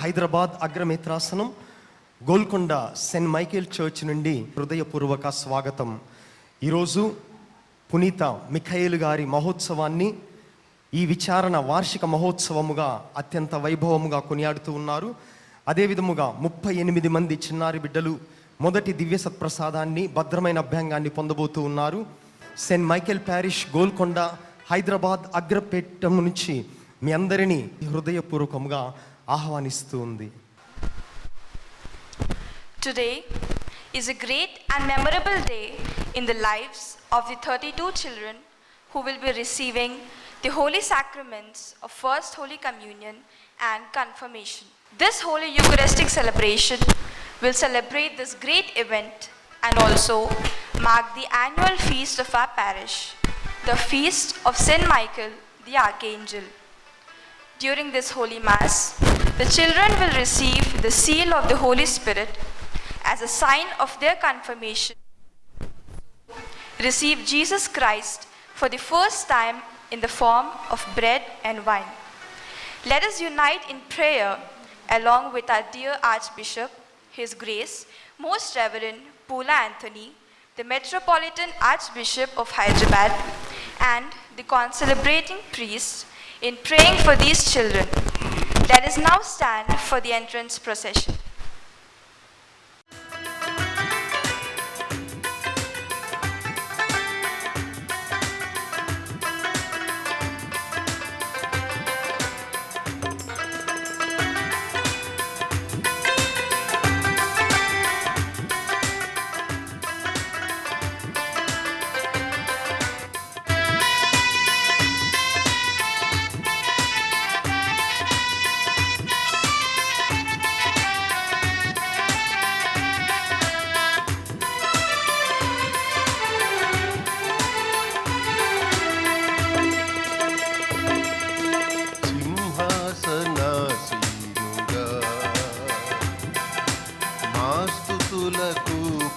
హైదరాబాద్ అగ్రమిత్రాసనం Golconda Saint Michael church నుండి హృదయపూర్వక స్వాగతం. ఈరోజు పునీత మిఖాయేలు గారి మహోత్సవాన్ని ఈ విచారణ వార్షిక మహోత్సవముగా అత్యంత వైభవముగా కొనియాడుతూ ఉన్నారు. అదేవిధముగా 38 మంది చిన్నారి బిడ్డలు మొదటి దివ్య సత్ప్రసాదాన్ని భద్రమైన అభ్యంగాన్ని పొందబోతూ ఉన్నారు. Saint Michael parish Golconda Hyderabad అగ్రపేటం నుంచి మీ అందరినీ హృదయపూర్వకంగా ఆహ్వానిస్తూ ఉంది. Today is a great and memorable day in the lives of the 32 children who will be receiving the holy sacraments of First Holy Communion and Confirmation. This Holy Eucharistic celebration will celebrate this great event and also mark the annual feast of our parish, the feast of Saint Michael the Archangel. During this Holy Mass, the children will receive the seal of the Holy Spirit as a sign of their confirmation. Receive Jesus Christ for the first time in the form of bread and wine. Let us unite in prayer along with our dear Archbishop, His Grace, Most Reverend Pula Anthony, the Metropolitan Archbishop of Hyderabad, and the concelebrating priests in praying for these children. Let us now stand for the entrance procession.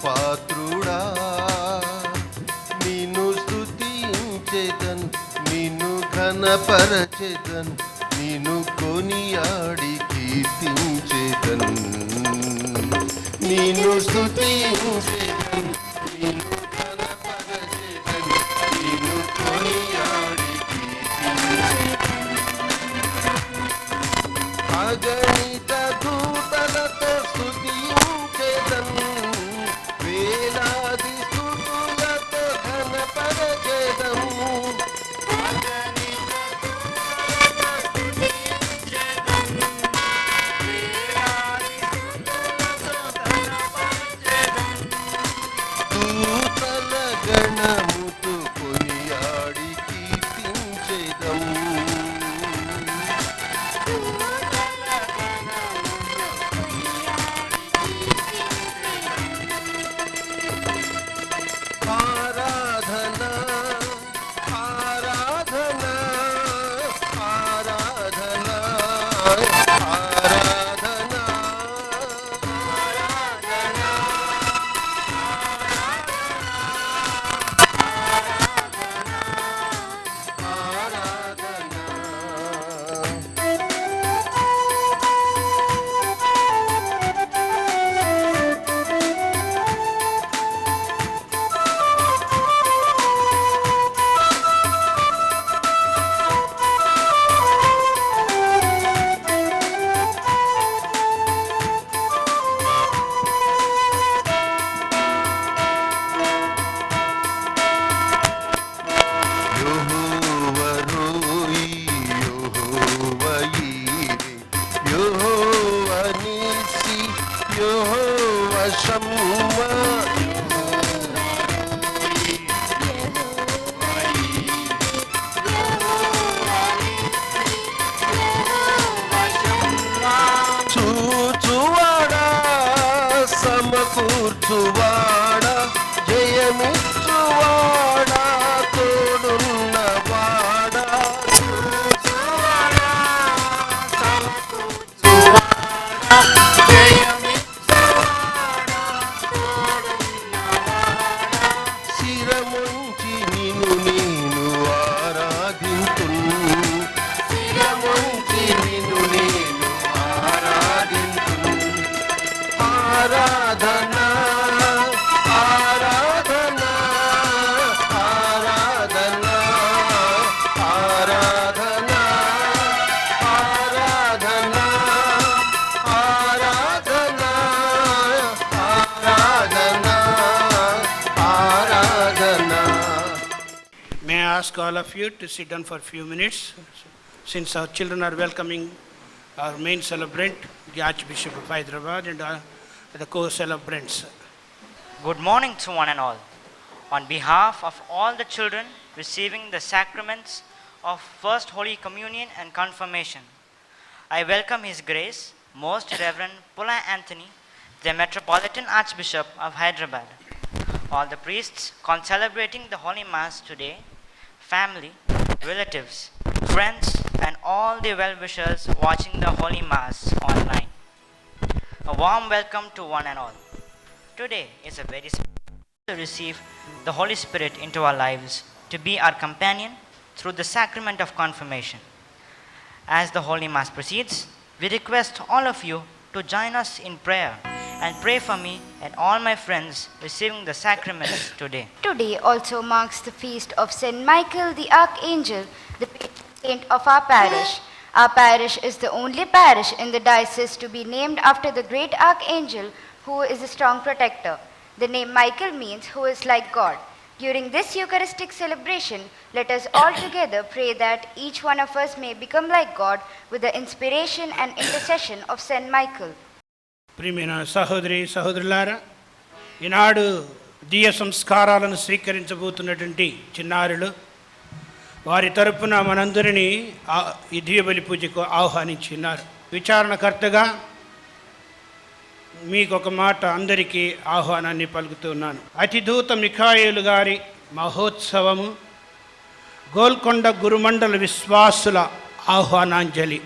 పాత్రుడా నిన్ను స్తుతించెదన్, నిన్ను ఘనపరచెదన్, నిన్ను కొనియాడి కీర్తించెదన్. నిన్ను స్తుతించెదన్, నిన్ను ఘనపరచెదన్, నిన్ను కొనియాడి కీర్తించెదన్. అగణిత దూతలతో స్తుతించెదన్, వేలాది స్తుతులతో ఘనపరచెదము. దూతల గణముతో కొనియాడి కీర్తించెదము. ఆరాధనా ఆరాధనా ఆరాధనా ఆరాధనా యెహోవా రోయి, యెహోవా ఈరే, యెహోవా నీసి, యెహోవా షమ్మా. చూచువాడా సమకూర్చువాడా, జయమిచ్చువాడా, తోడున్నవాడా. చూచువాడా సమకూర్చువాడా, జయమిచ్చువాడా, తోడున్నవాడా. శిరముంచి నిన్ను నేను ఆరాధింతును, శిరముంచి నిన్ను నేను ఆరాధింతును. ask all of you to sit down for a few minutes, since our children are welcoming our main celebrant, the Archbishop of Hyderabad, and the co-celebrants. Good morning to one and all. On behalf of all the children receiving the sacraments of First Holy Communion and Confirmation, I welcome His Grace, Most Reverend Pula Anthony, the Metropolitan Archbishop of Hyderabad, all the priests concelebrating the Holy Mass today, family, relatives, friends, and all the well-wishers watching the Holy Mass online. A warm welcome to one and all. Today is a very special day to receive the Holy Spirit into our lives, to be our companion through the sacrament of confirmation. As the Holy Mass proceeds, we request all of you to join us in prayer and pray for me and all my friends receiving the sacraments today. Today also marks the feast of Saint Michael the Archangel, the patron saint of our parish. Our parish is the only parish in the diocese to be named after the great Archangel, who is a strong protector. The name Michael means who is like God. During this Eucharistic celebration, let us all together pray that each one of us may become like God with the inspiration and intercession of Saint Michael. ప్రియమైన సహోదరి సహోదరులారా, ఈనాడు దివ్య సంస్కారాలను స్వీకరించబోతున్నటువంటి చిన్నారులు, వారి తరపున మనందరినీ ఈ దివ్య బలి పూజకు ఆహ్వానించినారు. విచారణకర్తగా మీకు ఒక మాట అందరికీ ఆహ్వానాన్ని పలుకుతున్నాను. అతిదూత మిఖాయేలు గారి మహోత్సవము, గోల్కొండ గురుమండల విశ్వాసుల ఆహ్వానాంజలి.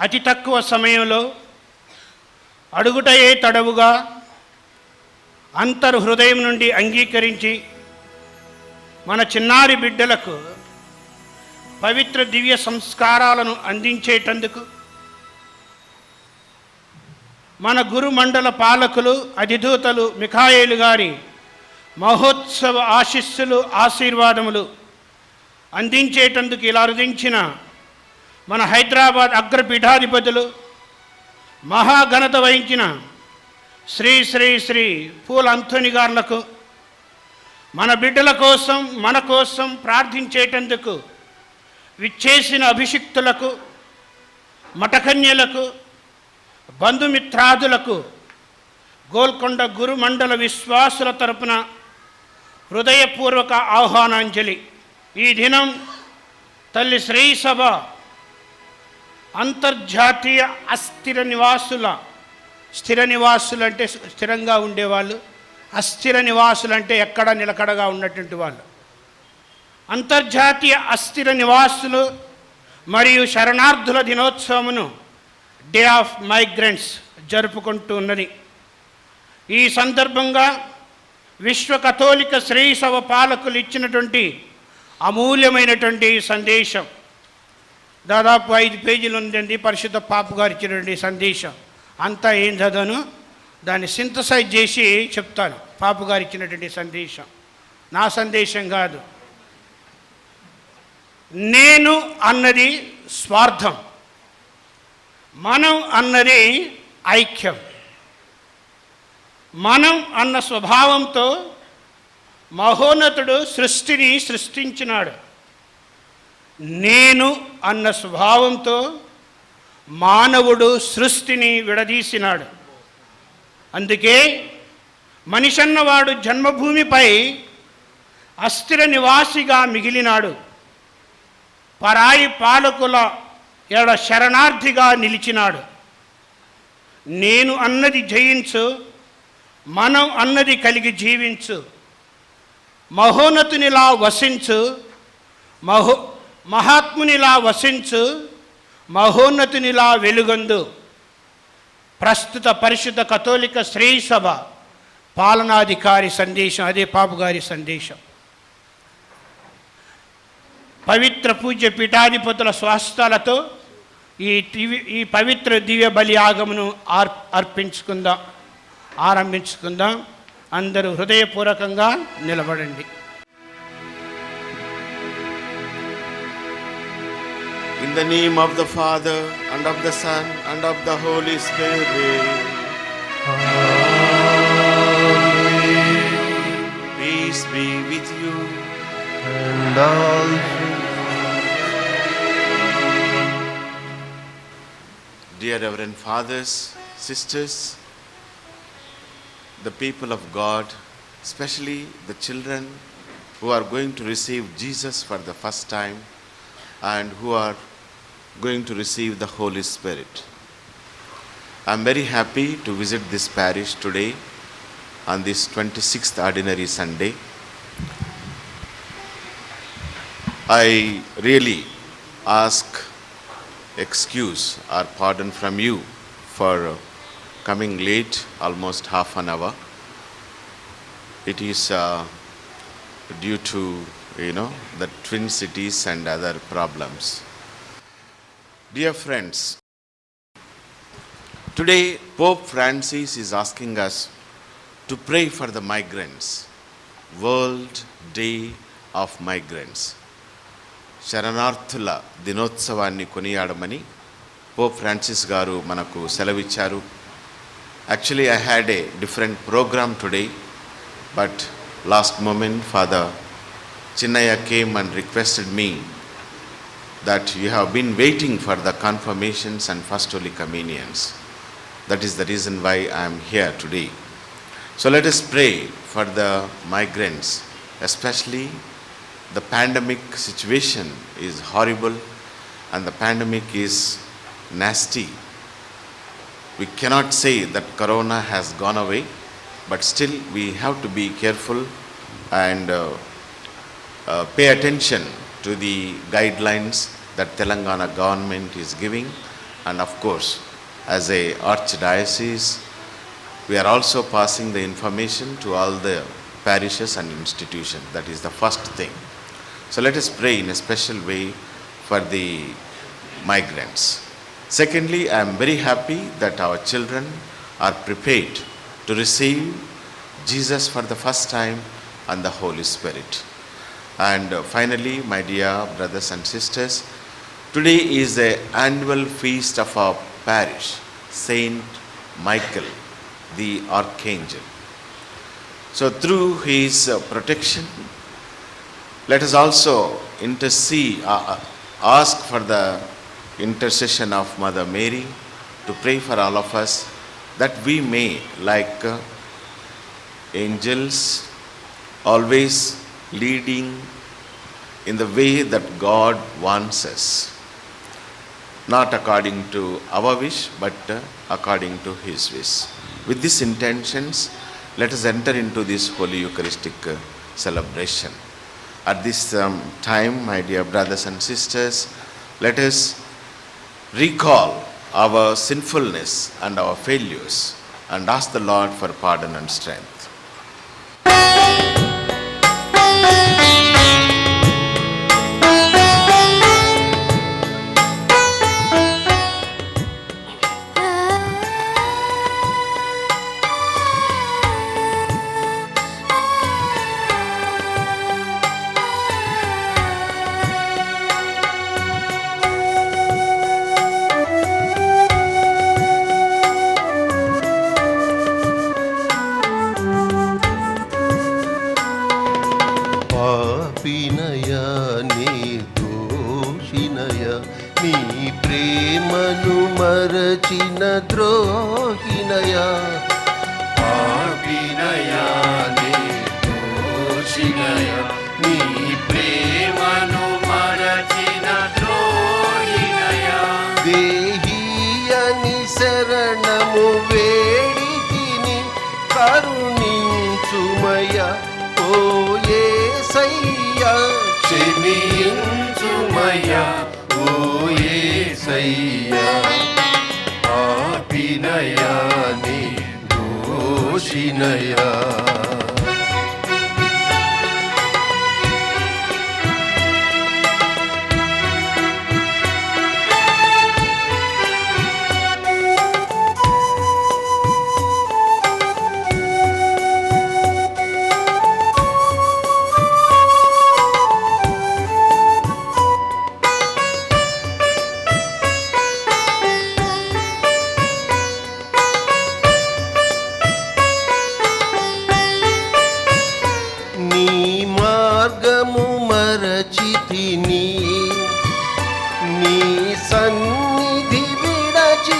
అతి తక్కువ సమయంలో అడుగుటయే తడవుగా అంతర్హృదయం నుండి అంగీకరించి మన చిన్నారి బిడ్డలకు పవిత్ర దివ్య సంస్కారాలను అందించేటందుకు మన గురుమండల పాలకులు అధిదూతలు మిఖాయేలు గారి మహోత్సవ ఆశీస్సులు ఆశీర్వాదములు అందించేటందుకు ఇలా రుదించిన మన హైదరాబాద్ అగ్రపీఠాధిపతులు, మహాఘనత వహించిన శ్రీ శ్రీ శ్రీ పూల అంథోని గారులకు, మన బిడ్డల కోసం మన కోసం ప్రార్థించేటందుకు విచ్చేసిన అభిషిక్తులకు, మఠకన్యలకు, బంధుమిత్రాదులకు గోల్కొండ గురుమండల విశ్వాసుల తరపున హృదయపూర్వక ఆహ్వానాంజలి. ఈ దినం తల్లి శ్రీసభ అంతర్జాతీయ అస్థిర నివాసుల, స్థిర నివాసులు అంటే స్థిరంగా ఉండేవాళ్ళు, అస్థిర నివాసులు అంటే ఎక్కడ నిలకడగా ఉన్నటువంటి వాళ్ళు, అంతర్జాతీయ అస్థిర నివాసులు మరియు శరణార్థుల దినోత్సవమును, డే ఆఫ్ మైగ్రెంట్స్ జరుపుకుంటూ ఉన్నది. ఈ సందర్భంగా విశ్వ కథోలిక శ్రీసభ పాలకులు ఇచ్చినటువంటి అమూల్యమైనటువంటి సందేశం, దాదాపు 5 పేజీలు ఉందండి. పరిశుద్ధ పాపు గారు ఇచ్చినటువంటి సందేశం అంతా ఏం చదవను, దాన్ని సింథసైజ్ చేసి చెప్తాను. పాపు గారు ఇచ్చినటువంటి సందేశం నా సందేశం కాదు. నేను అన్నది స్వార్థం, మనం అన్నది ఐక్యం. మనం అన్న స్వభావంతో మహోన్నతుడు సృష్టిని సృష్టించినాడు. నేను అన్న స్వభావంతో మానవుడు సృష్టిని విడదీసినాడు. అందుకే మనిషి అన్నవాడు జన్మభూమిపై అస్థిర నివాసిగా మిగిలినాడు. పరాయి పాలకుల ఎడ శరణార్థిగా నిలిచినాడు. నేను అన్నది జయించు, మనం అన్నది కలిగి జీవించు, మహోన్నతునిలా వసించు, మహాత్మునిలా వసించు, మహోన్నతునిలా వెలుగొందు. ప్రస్తుత పరిశుద్ధ కథోలిక శ్రీసభ పాలనాధికారి సందేశం, అదే పాపు గారి సందేశం. పవిత్ర పూజ్య పీఠాధిపతుల స్వాస్థలతో ఈ పవిత్ర దివ్య బలి యాగమును ఆరంభించుకుందాం. అందరూ హృదయపూర్వకంగా నిలబడండి. In the name of the Father, and of the Son, and of the Holy Spirit. Amen. Peace be with you. and also. Dear Reverend Fathers, Sisters, the people of God, especially the children who are going to receive Jesus for the first time and who are going to receive the Holy Spirit. I am very happy to visit this parish today on this 26th Ordinary Sunday. I really ask excuse or pardon from you for coming late, almost half an hour. It is due to, the Twin Cities and other problems. Dear friends, today Pope Francis is asking us to pray for the migrants, World Day of Migrants. శరణార్థుల దినోత్సవాన్ని కొనియాడమని Pope Francis గారు మనకు సెలవిచ్చారు. Actually, I had a different program today, but last moment Father Chinnaya came and requested me that you have been waiting for the confirmations and First Holy Communions. That is the reason why I am here today. So let us pray for the migrants, especially the pandemic situation is horrible and the pandemic is nasty. We cannot say that Corona has gone away, but still we have to be careful and pay attention to the guidelines that Telangana government is giving. And of course, as a archdiocese, we are also passing the information to all the parishes and institutions. That is the first thing. So let us pray in a special way for the migrants. Secondly, I am very happy that our children are prepared to receive Jesus for the first time and the Holy Spirit. And finally, my dear brothers and sisters, today is the annual feast of our parish, Saint Michael, the Archangel. So through his protection, let us also ask for the intercession of Mother Mary to pray for all of us that we may, like angels, always leading in the way that God wants us. Not according to our wish, but according to His wish. With these intentions, let us enter into this Holy Eucharistic celebration. At this time, my dear brothers and sisters, let us recall our sinfulness and our failures and ask the Lord for pardon and strength. పాపినయ నిర్దోషినయ నీ ప్రేమను మరచిన ద్రోహినయ పాపినయ నిర్దోషినయ నీ ప్రేమను మరచిన ద్రోహినయ దేహియని శరణము వేడితిని కరుణించుమయ ఓ యేసయ్యా క్షమించుమయ్యా ఓ యేసయ్యా పాపినయా నిర్దోషినయా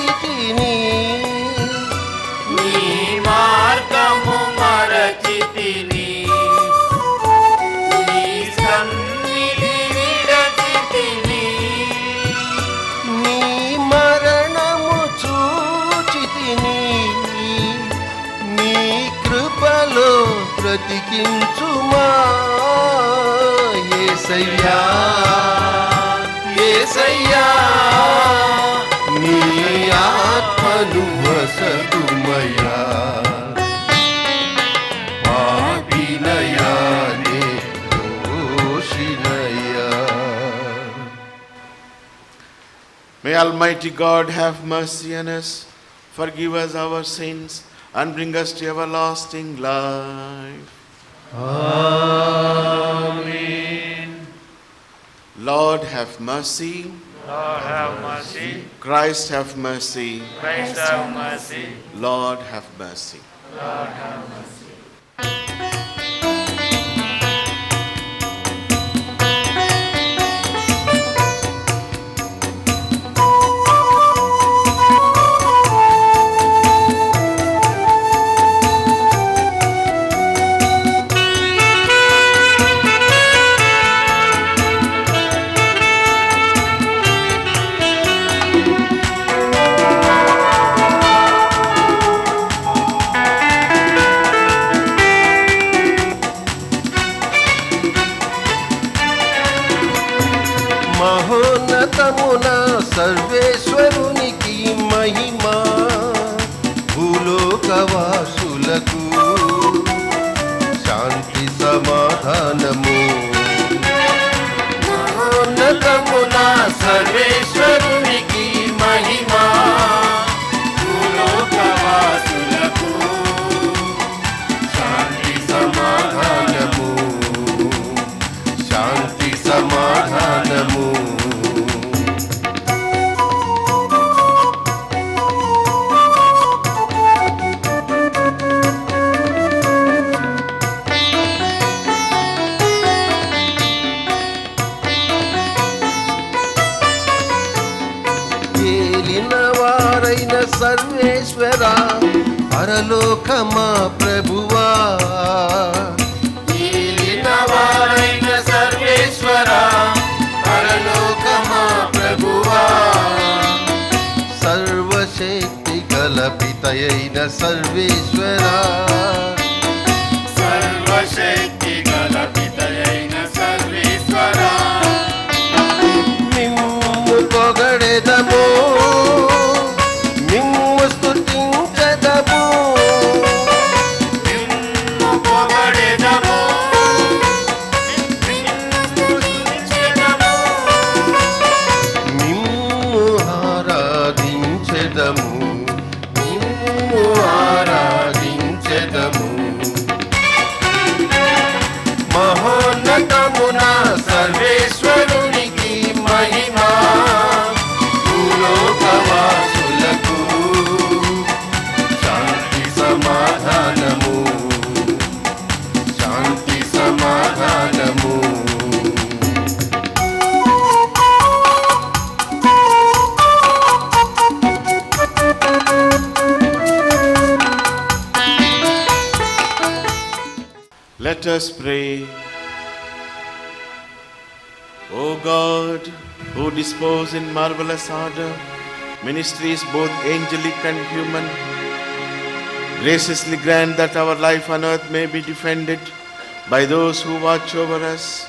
చూచితిని నీ మార్గము మరచితిని నీ సన్నిధి విడచితిని నీ మరణము చూచితిని నీ కృపలో బ్రతికించుమా యేసయ్యా యేసయ్యా నీ ఆత్మను వసతుమయ్యా పాపినయా నే దోషినయా. May Almighty God have mercy on us, forgive us our sins, and bring us to everlasting life. Amen. Lord, have mercy. Lord have mercy. Christ, have mercy. Christ have mercy. Lord, have mercy. Lord have mercy. మహోన్నతమున సర్వేశ్వరునికి మహిమా భూలోకవాసులకు శాంతి సమాధానము. మహోన్నతమున సర్వేశ్వరునికి మహిమా భూలోకవాసులకు శాంతి సమాధానము శాంతి సమాధానము. ఏలిన వారైన సర్వేశ్వరా పరలోకమా ప్రభువా ఏలిన వారైన సర్వేశ్వరా పరలోకమా ప్రభువా సర్వశక్తి గల పితయైన సర్వేశ్వరా సర్వశక్తి గల పితయైన సర్వేశ్వరా మిమ్ము పొగడెదము మిమ్ము స్తుతించెదము నిన్ను పొగడెదము నిన్ను స్తుతించెదము మిమ్ము ఆరాధించెదము మిమ్ము ఆరాధించెదము. మహోన్నతమున సర్వేశ్వరునికి మహిమా భూలోకవాసులకు శాంతి సమాధానము శాంతి సమాధానము. Let us pray. O God, who dispose in marvelous order ministries both angelic and human, graciously grant that our life on earth may be defended by those who watch over us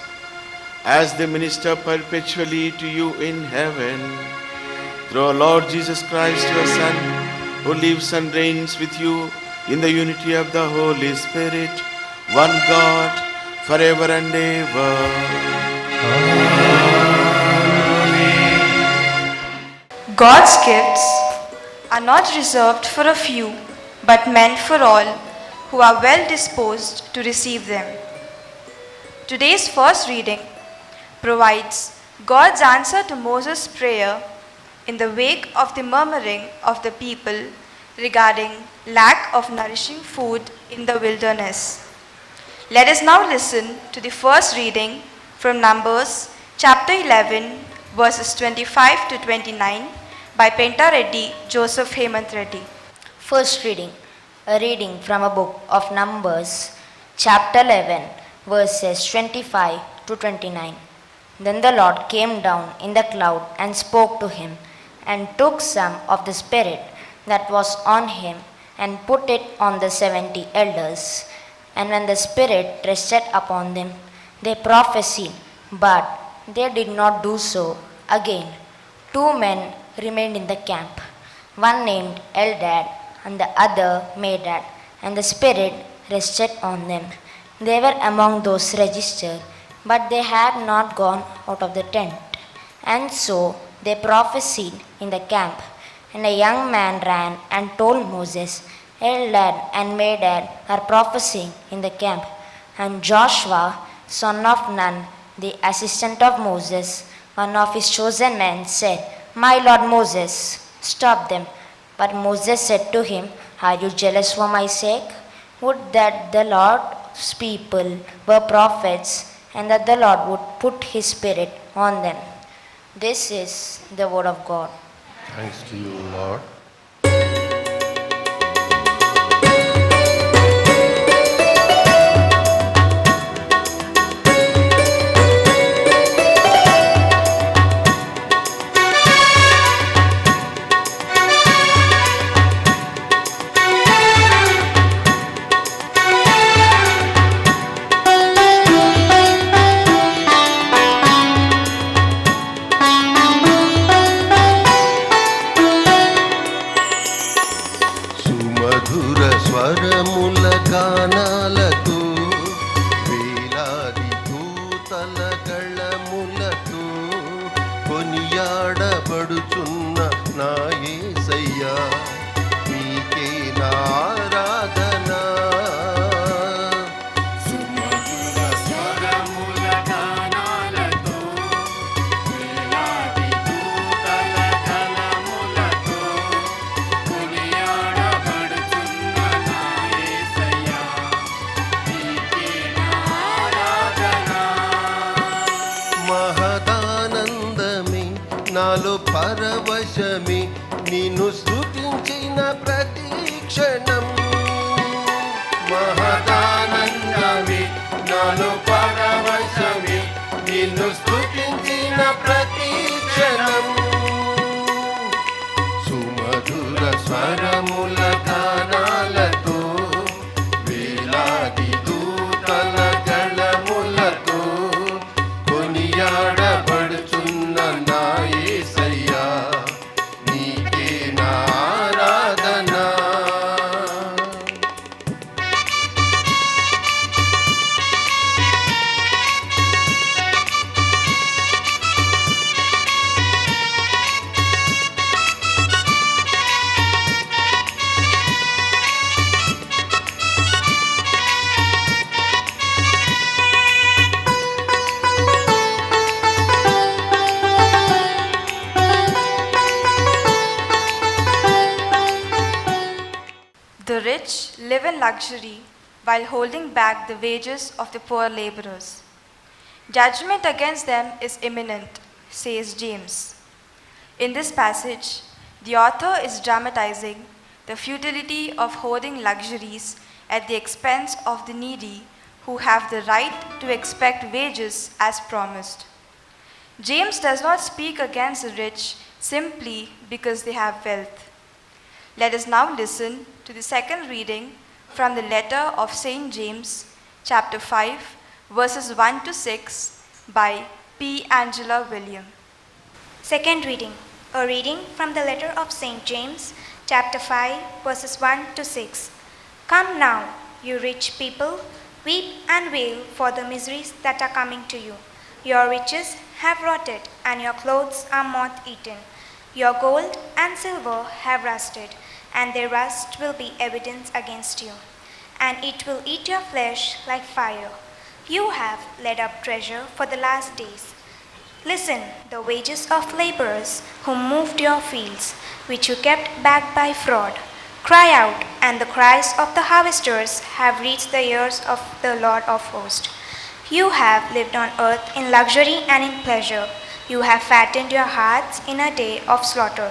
as they minister perpetually to you in heaven. Through our Lord Jesus Christ, your Son, who lives and reigns with you in the unity of the Holy Spirit, one God, forever and ever. God's gifts are not reserved for a few, but meant for all who are well disposed to receive them. Today's first reading provides God's answer to Moses' prayer in the wake of the murmuring of the people regarding lack of nourishing food in the wilderness. Let us now listen to the first reading from Numbers chapter 11 verses 25 to 29 by Penta Reddy Joseph Hemant Reddy. First reading, a reading from a book of Numbers, chapter 11, verses 25 to 29. Then the Lord came down in the cloud and spoke to him, and took some of the Spirit that was on him, and put it on the 70 elders. And when the Spirit rested upon them, they prophesied, but they did not do so again. 2 men remained in the camp, one named Eldad and the other Medad, and the Spirit rested on them. They were among those registered, but they had not gone out of the tent. And so they prophesied in the camp. And a young man ran and told Moses, Eldad and Medad are prophesying in the camp. And Joshua, son of Nun, the assistant of Moses, one of his chosen men, said, My lord Moses, stop them. But Moses said to him, Are you jealous for my sake? Would that the Lord's people were prophets, and that the Lord would put his Spirit on them. This is the word of God. Thanks to you, Lord. సుమధుర స్వరముల గానాలతో వేలాది దూతల గళములతో కొనియాడబడుచున్న నా యేసయ్యా మీకే నా ఆరాధన సుమధుర స్వరముల గానాలతో వేలాది దూతల కలములతో కొనియాడబడుచున్న నా యేసయ్యా నీకే నా ఆరాధన. మహదానందమే నాలో పరవశమే నిన్ను స్తుతించిన ప్రతి క్షణం మహదానందమే నాలో పరవశమే నిన్ను స్తుతించిన ప్రతి క్షణం సుమధుర స్వరముల గానాలతో వేలాది దూతల గళములతో కొనియాడబడుచున్న నా యేసయ్యా నీకే నా ఆరాధన. The rich live in luxury while holding back the wages of the poor laborers. Judgment against them is imminent, says James. In this passage, the author is dramatizing the futility of hoarding luxuries at the expense of the needy who have the right to expect wages as promised. James does not speak against the rich simply because they have wealth. Let us now listen to the second reading from the letter of St. James, chapter 5, verses 1 to 6, by P. Angela William. Second reading, a reading from the letter of St. James, chapter 5, verses 1 to 6. Come now, you rich people, weep and wail for the miseries that are coming to you. Your riches have rotted, and your clothes are moth-eaten. Your gold and silver have rusted, and their rust will be evidence against you, and it will eat your flesh like fire. You have laid up treasure for the last days. Listen, the wages of laborers who moved your fields, which you kept back by fraud. Cry out, and the cries of the harvesters have reached the ears of the Lord of hosts. You have lived on earth in luxury and in pleasure. You have fattened your hearts in a day of slaughter.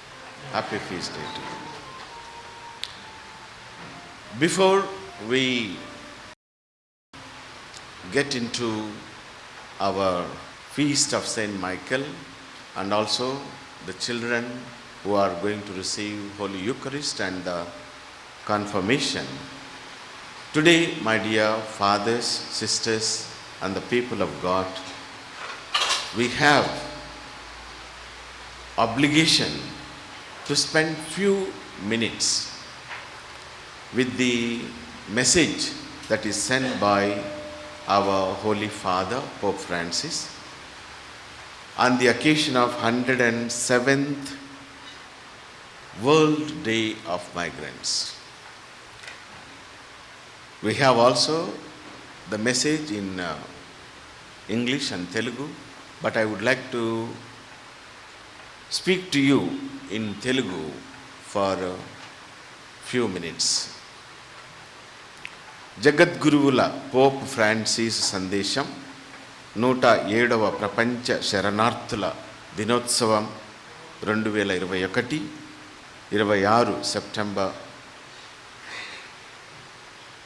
Happy feast day to you. Before we get into our feast of Saint Michael and also the children who are going to receive Holy Eucharist and the confirmation, today, my dear fathers, sisters, and the people of God, we have obligation to spend few minutes with the message that is sent by our Holy Father, Pope Francis, on the occasion of 107th World Day of Migrants. We have also the message in English and Telugu, but I would like to speak to you in Telugu for a few minutes. జగద్గురువుల Pope Francis సందేశం 107వ ప్రపంచ శరణార్థుల దినోత్సవం 2021 26 September.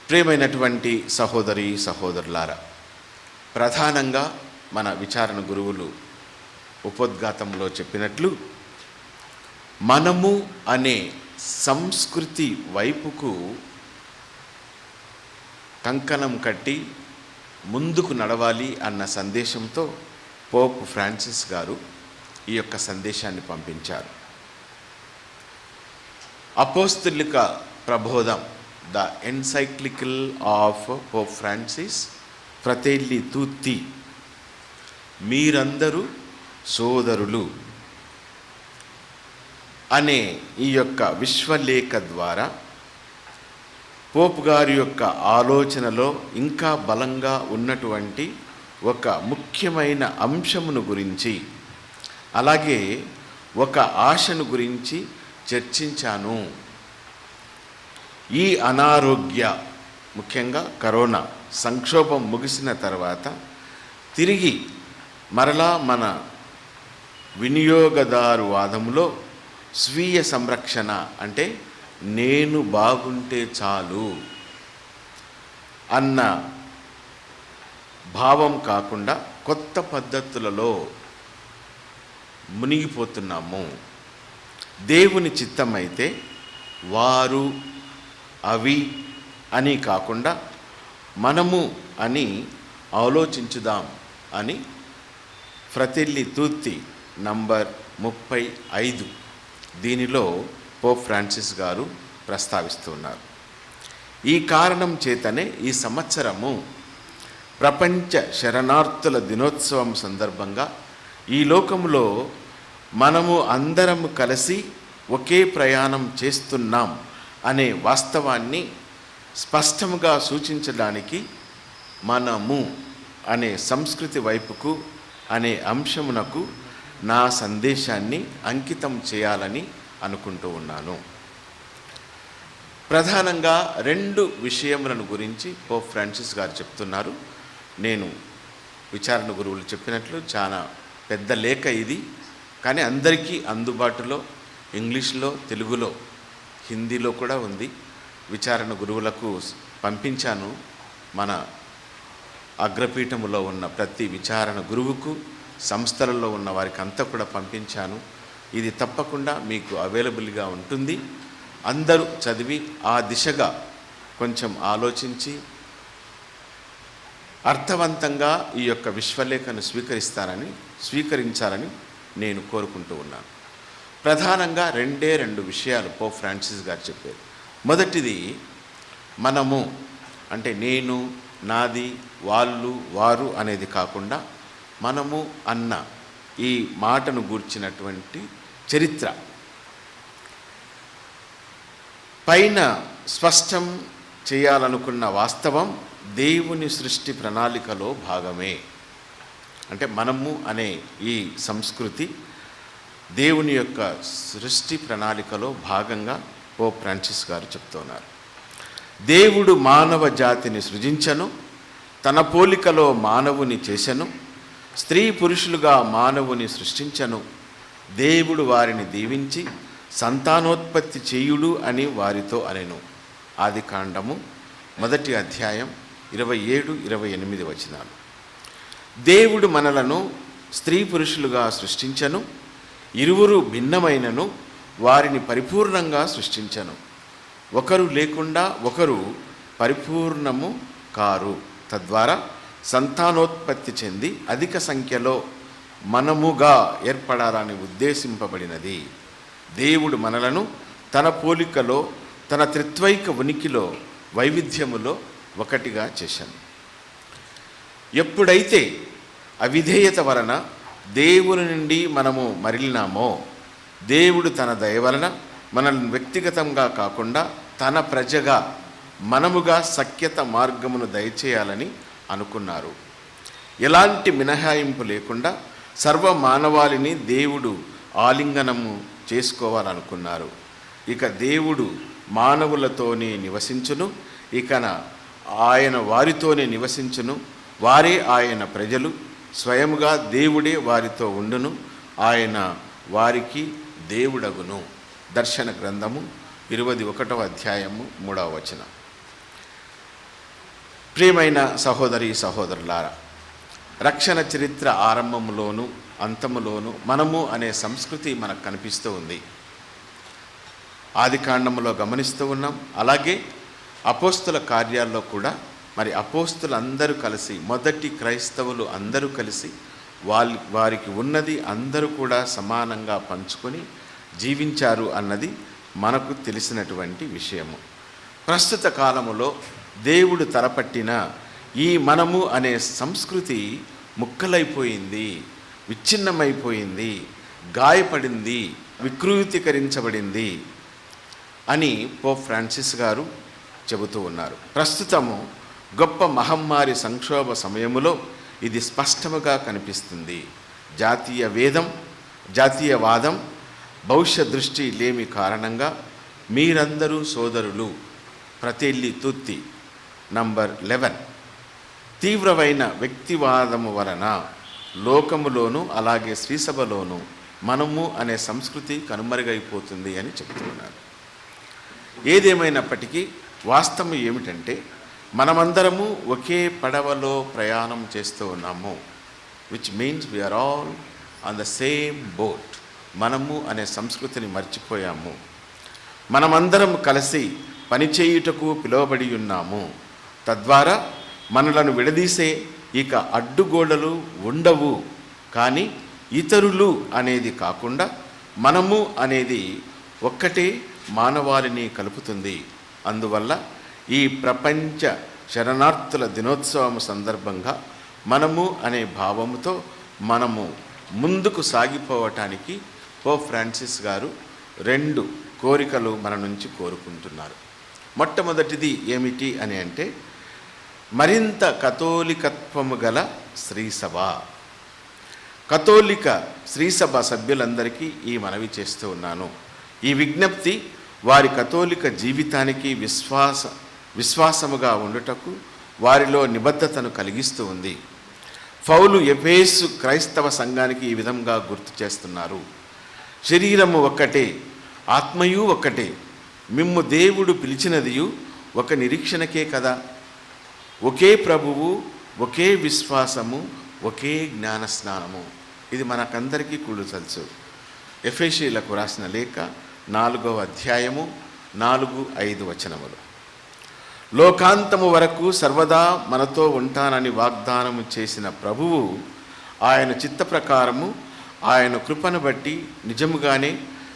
ప్రియమైనటువంటి సహోదరి సహోదరులారా, ప్రధానంగా మన విచారణ గురువులు ఉపోద్ఘాతంలో చెప్పినట్లు మనము అనే సంస్కృతి వైపుకు కంకణం కట్టి ముందుకు నడవాలి అన్న సందేశంతో పోప్ ఫ్రాన్సిస్ గారు ఈ యొక్క సందేశాన్ని పంపించారు. అపోస్తలిక ప్రబోధం, the encyclical of Pope Francis Fratelli Tutti, మీరందరూ సోదరులు అనే ఈ యొక్క విశ్వలేఖ ద్వారా పోప్ గారి యొక్క ఆలోచనలో ఇంకా బలంగా ఉన్నటువంటి ఒక ముఖ్యమైన అంశమును గురించి, అలాగే ఒక ఆశను గురించి చర్చించాను. ఈ అనారోగ్య, ముఖ్యంగా కరోనా సంక్షోభం ముగిసిన తర్వాత తిరిగి మరలా మన వినియోగదారు వాదములో స్వీయ సంరక్షణ అంటే నేను బాగుంటే చాలు అన్న భావం కాకుండా కొత్త పద్ధతులలో మునిగిపోతున్నాము. దేవుని చిత్తమైతే వారు, అవి అని కాకుండా మనము అని ఆలోచించుదాం అని ఫ్రతెల్లి తూత్తి నంబర్ 35 దీనిలో పోప్ ఫ్రాన్సిస్ గారు ప్రస్తావిస్తున్నారు. ఈ కారణం చేతనే ఈ సంవత్సరము ప్రపంచ శరణార్థుల దినోత్సవం సందర్భంగా ఈ లోకంలో మనము అందరము కలిసి ఒకే ప్రయాణం చేస్తున్నాం అనే వాస్తవాన్ని స్పష్టంగా సూచించడానికి మనము అనే సంస్కృతి వైపుకు అనే అంశమునకు నా సందేశాన్ని అంకితం చేయాలని అనుకుంటూ ఉన్నాను. ప్రధానంగా 2 విషయములను గురించి పోప్ ఫ్రాన్సిస్ గారు చెప్తున్నారు. నేను విచారణ గురువులు చెప్పినట్లు చాలా పెద్ద లేఖ ఇది, కానీ అందరికీ అందుబాటులో ఇంగ్లీష్లో, తెలుగులో, హిందీలో కూడా ఉంది. విచారణ గురువులకు పంపించాను. మన అగ్రపీఠములో ఉన్న ప్రతి విచారణ గురువుకు, సంస్థలలో ఉన్న వారికి అంతా కూడా పంపించాను. ఇది తప్పకుండా మీకు అవైలబుల్గా ఉంటుంది. అందరూ చదివి ఆ దిశగా కొంచెం ఆలోచించి అర్థవంతంగా ఈ యొక్క విశ్వలేఖను స్వీకరించాలని నేను కోరుకుంటూ ఉన్నాను. ప్రధానంగా 2 విషయాలు పోప్ ఫ్రాన్సిస్ గారు చెప్పారు. మొదటిది, మనము అంటే నేను, నాది, వాళ్ళు, వారు అనేది కాకుండా మనము అన్న ఈ మాటను గూర్చినటువంటి చరిత్ర పైన స్పష్టం చేయాలనుకున్న వాస్తవం దేవుని సృష్టి ప్రణాళికలో భాగమే. అంటే మనము అనే ఈ సంస్కృతి దేవుని యొక్క సృష్టి ప్రణాళికలో భాగంగా పోప్ ఫ్రాన్సిస్ గారు చెప్తున్నారు. దేవుడు మానవ జాతిని సృజించను, తన పోలికలో మానవుని చేసెను, స్త్రీ పురుషులుగా మానవుని సృష్టించను. దేవుడు వారిని దీవించి సంతానోత్పత్తి చేయుడు అని వారితో అనెను. ఆదికాండము 1వ అధ్యాయం 27-28 వచనాలు. దేవుడు మనలను స్త్రీ పురుషులుగా సృష్టించను, ఇరువురు భిన్నమైనను వారిని పరిపూర్ణంగా సృష్టించను. ఒకరు లేకుండా ఒకరు పరిపూర్ణము కారు. తద్వారా సంతానోత్పత్తి చెంది అధిక సంఖ్యలో మనముగా ఏర్పడాలని ఉద్దేశింపబడినది. దేవుడు మనలను తన పోలికలో, తన త్రిత్వైక ఉనికిలో, వైవిధ్యములో ఒకటిగా చేశాను. ఎప్పుడైతే అవిధేయత వలన దేవుని నుండి మనము మరలినామో, దేవుడు తన దయ వలన మనల్ని వ్యక్తిగతంగా కాకుండా తన ప్రజగా, మనముగా సఖ్యత మార్గమును దయచేయాలని అనుకున్నారు. ఎలాంటి మినహాయింపు లేకుండా సర్వ మానవాళిని దేవుడు ఆలింగనము చేసుకోవాలనుకున్నారు. ఇక దేవుడు మానవులతోనే నివసించును, ఇకన ఆయన వారితోనే నివసించును, వారే ఆయన ప్రజలు, స్వయముగా దేవుడే వారితో ఉండును, ఆయన వారికి దేవుడగును. దర్శన గ్రంథము 21వ అధ్యాయము 3వ వచనం. ప్రియమైన సహోదరి సహోదరులారా, రక్షణ చరిత్ర ఆరంభంలోను అంతములోను మనము అనే సంస్కృతి మనకు కనిపిస్తూ ఉంది. ఆదికాండములో గమనిస్తూ ఉన్నాం. అలాగే అపోస్తుల కార్యాల్లో కూడా మరి అపోస్తులందరూ కలిసి, మొదటి క్రైస్తవులు అందరూ కలిసి వారికి ఉన్నది అందరూ కూడా సమానంగా పంచుకొని జీవించారు అన్నది మనకు తెలిసినటువంటి విషయము. ప్రస్తుత కాలములో దేవుడు తలపట్టిన ఈ మనము అనే సంస్కృతి ముక్కలైపోయింది, విచ్ఛిన్నమైపోయింది, గాయపడింది, వికృతీకరించబడింది అని పోప్ ఫ్రాన్సిస్ గారు చెబుతూ ఉన్నారు. ప్రస్తుతము గొప్ప మహమ్మారి సంక్షోభ సమయములో ఇది స్పష్టముగా కనిపిస్తుంది. జాతీయవాదం, భవిష్య దృష్టి లేమి కారణంగా మీరందరూ సోదరులు, ప్రతెల్లి తుత్తి నంబర్ 11 తీవ్రమైన వ్యక్తివాదము వలన లోకములోను అలాగే శ్రీసభలోను మనము అనే సంస్కృతి కనుమరుగైపోతుంది అని చెబుతున్నారు. ఏదేమైనప్పటికీ వాస్తవం ఏమిటంటే మనమందరము ఒకే పడవలో ప్రయాణం చేస్తూ ఉన్నాము, which means we are all on the same boat. మనము అనే సంస్కృతిని మర్చిపోయాము. మనమందరం కలిసి పనిచేయుటకు పిలువబడి ఉన్నాము. తద్వారా మనలను విడదీసే ఇక అడ్డుగోడలు ఉండవు. కానీ ఇతరులు అనేది కాకుండా మనము అనేది ఒక్కటే మానవాళిని కలుపుతుంది. అందువల్ల ఈ ప్రపంచ శరణార్థుల దినోత్సవం సందర్భంగా మనము అనే భావముతో మనము ముందుకు సాగిపోవటానికి పోప్ ఫ్రాన్సిస్ గారు 2 కోరికలు మన నుంచి కోరుకుంటున్నారు. మొట్టమొదటిది ఏమిటి అని అంటే మరింత కథోలికత్వము గల శ్రీసభ. కథోలిక శ్రీసభ సభ్యులందరికీ ఈ మనవి చేస్తూ ఉన్నాను. ఈ విజ్ఞప్తి వారి కథోలిక జీవితానికి విశ్వాసముగా ఉండుటకు వారిలో నిబద్ధతను కలిగిస్తూ ఉంది. పౌలు ఎఫెసు క్రైస్తవ సంఘానికి ఈ విధంగా గుర్తు చేస్తున్నారు. శరీరము ఒక్కటే, ఆత్మయు ఒక్కటే, మిమ్ము దేవుడు పిలిచినదియు ఒక నిరీక్షణకే కదా. ఒకే ప్రభువు, ఒకే విశ్వాసము, ఒకే జ్ఞానస్నానము. ఇది మనకందరికీ కూడా తెలుసు. ఎఫెసీయులకు రాసిన లేఖ 4వ అధ్యాయము 4-5 వచనములు. లోకాంతము వరకు సర్వదా మనతో ఉంటానని వాగ్దానము చేసిన ప్రభువు ఆయన చిత్త ప్రకారము ఆయన కృపను బట్టి నిజముగానే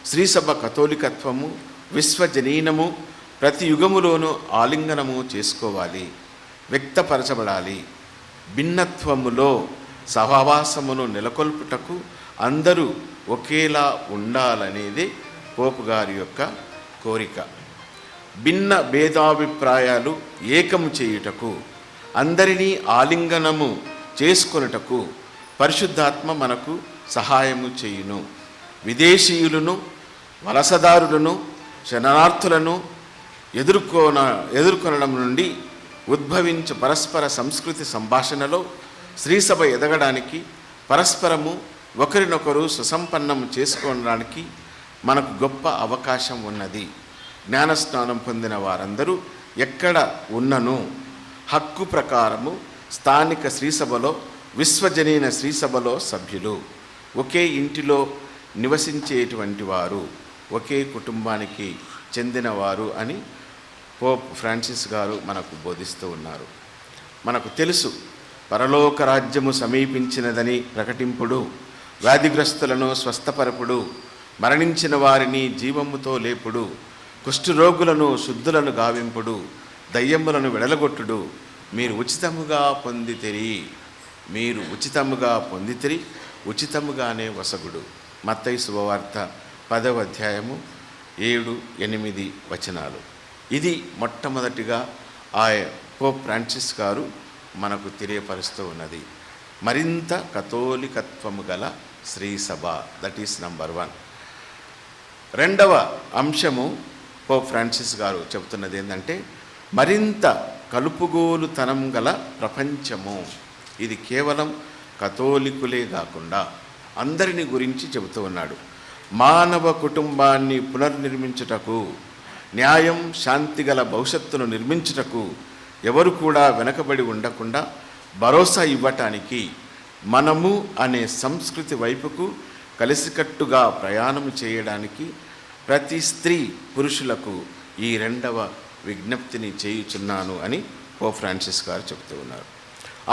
శ్రీసభ కథోలికత్వము విశ్వజనీనము ప్రతి యుగములోనూ ఆలింగనము చేసుకోవాలి, వ్యక్తపరచబడాలి. భిన్నత్వములో సహవాసమును నెలకొల్పుటకు అందరూ ఒకేలా ఉండాలనేదే పోపు గారి యొక్క కోరిక. భిన్న భేదాభిప్రాయాలు ఏకము చేయుటకు, అందరినీ ఆలింగనము చేసుకొనుటకు పరిశుద్ధాత్మ మనకు సహాయము చేయును. విదేశీయులను, వలసదారులను, శరణార్థులను ఎదుర్కొనడం నుండి ఉద్భవించే పరస్పర సంస్కృతి సంభాషణలో శ్రీసభ ఎదగడానికి, పరస్పరము ఒకరినొకరు సుసంపన్నము చేసుకోవడానికి మనకు గొప్ప అవకాశం ఉన్నది. జ్ఞానస్నానం పొందిన వారందరూ ఎక్కడ ఉన్నను హక్కు ప్రకారము స్థానిక శ్రీసభలో, విశ్వజనీన శ్రీసభలో సభ్యులు, ఒకే ఇంటిలో నివసించేటువంటి వారు, ఒకే కుటుంబానికి చెందినవారు అని పోప్ ఫ్రాన్సిస్ గారు మనకు బోధిస్తూ ఉన్నారు. మనకు తెలుసు, పరలోక రాజ్యము సమీపించినదని ప్రకటింపుడు, వ్యాధిగ్రస్తులను స్వస్థపరపుడు, మరణించిన వారిని జీవముతో లేపుడు, కుష్ఠరోగులను శుద్ధులను గావింపుడు, దయ్యములను వెడలగొట్టుడు, మీరు ఉచితముగా పొందితిరి, మీరు ఉచితముగా పొందితిరి, ఉచితముగానే వసగుడు. మత్తయి శుభవార్త 10వ అధ్యాయము 7-8 వచనాలు. ఇది మొట్టమొదటిగా పోప్ ఫ్రాన్సిస్ గారు మనకు తెలియపరుస్తూ ఉన్నది. మరింత కథోలికత్వము గల శ్రీసభ, దట్ ఈస్ నంబర్ 1. రెండవ అంశము పోప్ ఫ్రాన్సిస్ గారు చెబుతున్నది ఏంటంటే మరింత కలుపుగోలుతనం గల ప్రపంచము. ఇది కేవలం కథోలికులే కాకుండా అందరిని గురించి చెబుతూ ఉన్నాడు. మానవ కుటుంబాన్ని పునర్నిర్మించుటకు, న్యాయం, శాంతి గల భవిష్యత్తును నిర్మించుటకు ఎవరు కూడా వెనకబడి ఉండకుండా భరోసా ఇవ్వటానికి మనము అనే సంస్కృతి వైపుకు కలిసికట్టుగా ప్రయాణం చేయడానికి ప్రతి స్త్రీ పురుషులకు ఈ రెండవ విజ్ఞప్తిని చేయుచున్నాను అని పోప్ ఫ్రాన్సిస్ గారు చెబుతూ ఉన్నారు.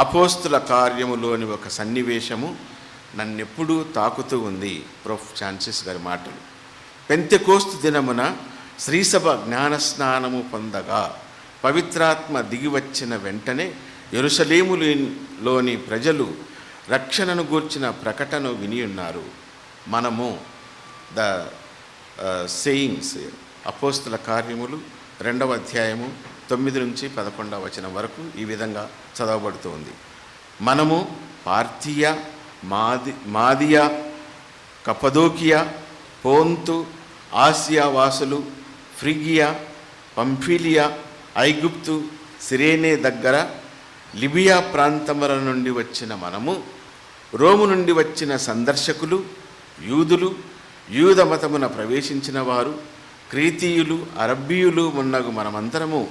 అపోస్తుల కార్యములోని ఒక సన్నివేశము నన్నెప్పుడూ తాకుతూ ఉంది. పోప్ ఫ్రాన్సిస్ గారి మాటలు. పెంతెకోస్తు దినమున శ్రీసభ జ్ఞానస్నానము పొందగా పవిత్రాత్మ దిగివచ్చిన వెంటనే యెరూషలేములోని ప్రజలు రక్షణను గూర్చిన ప్రకటన విని ఉన్నారు. మనము ద సేయింగ్స్ అపోస్తుల కార్యములు 2వ అధ్యాయము 9-11 వచనం వరకు ఈ విధంగా చదవబడుతూ ఉంది. మనము పార్థియా, మాదియా, కపదోకియా, పోంతు, ఆసియా వాసులు, ఫ్రిగియా, పంఫిలియా, ఐగుప్తు, సిరేనే దగ్గర లిబియా ప్రాంతముల నుండి వచ్చిన మనము, రోము నుండి వచ్చిన సందర్శకులు, యూదులు, యూద మతమున ప్రవేశించిన వారు, క్రీతీయులు, అరబ్బీయులు మున్నగు మనమందరము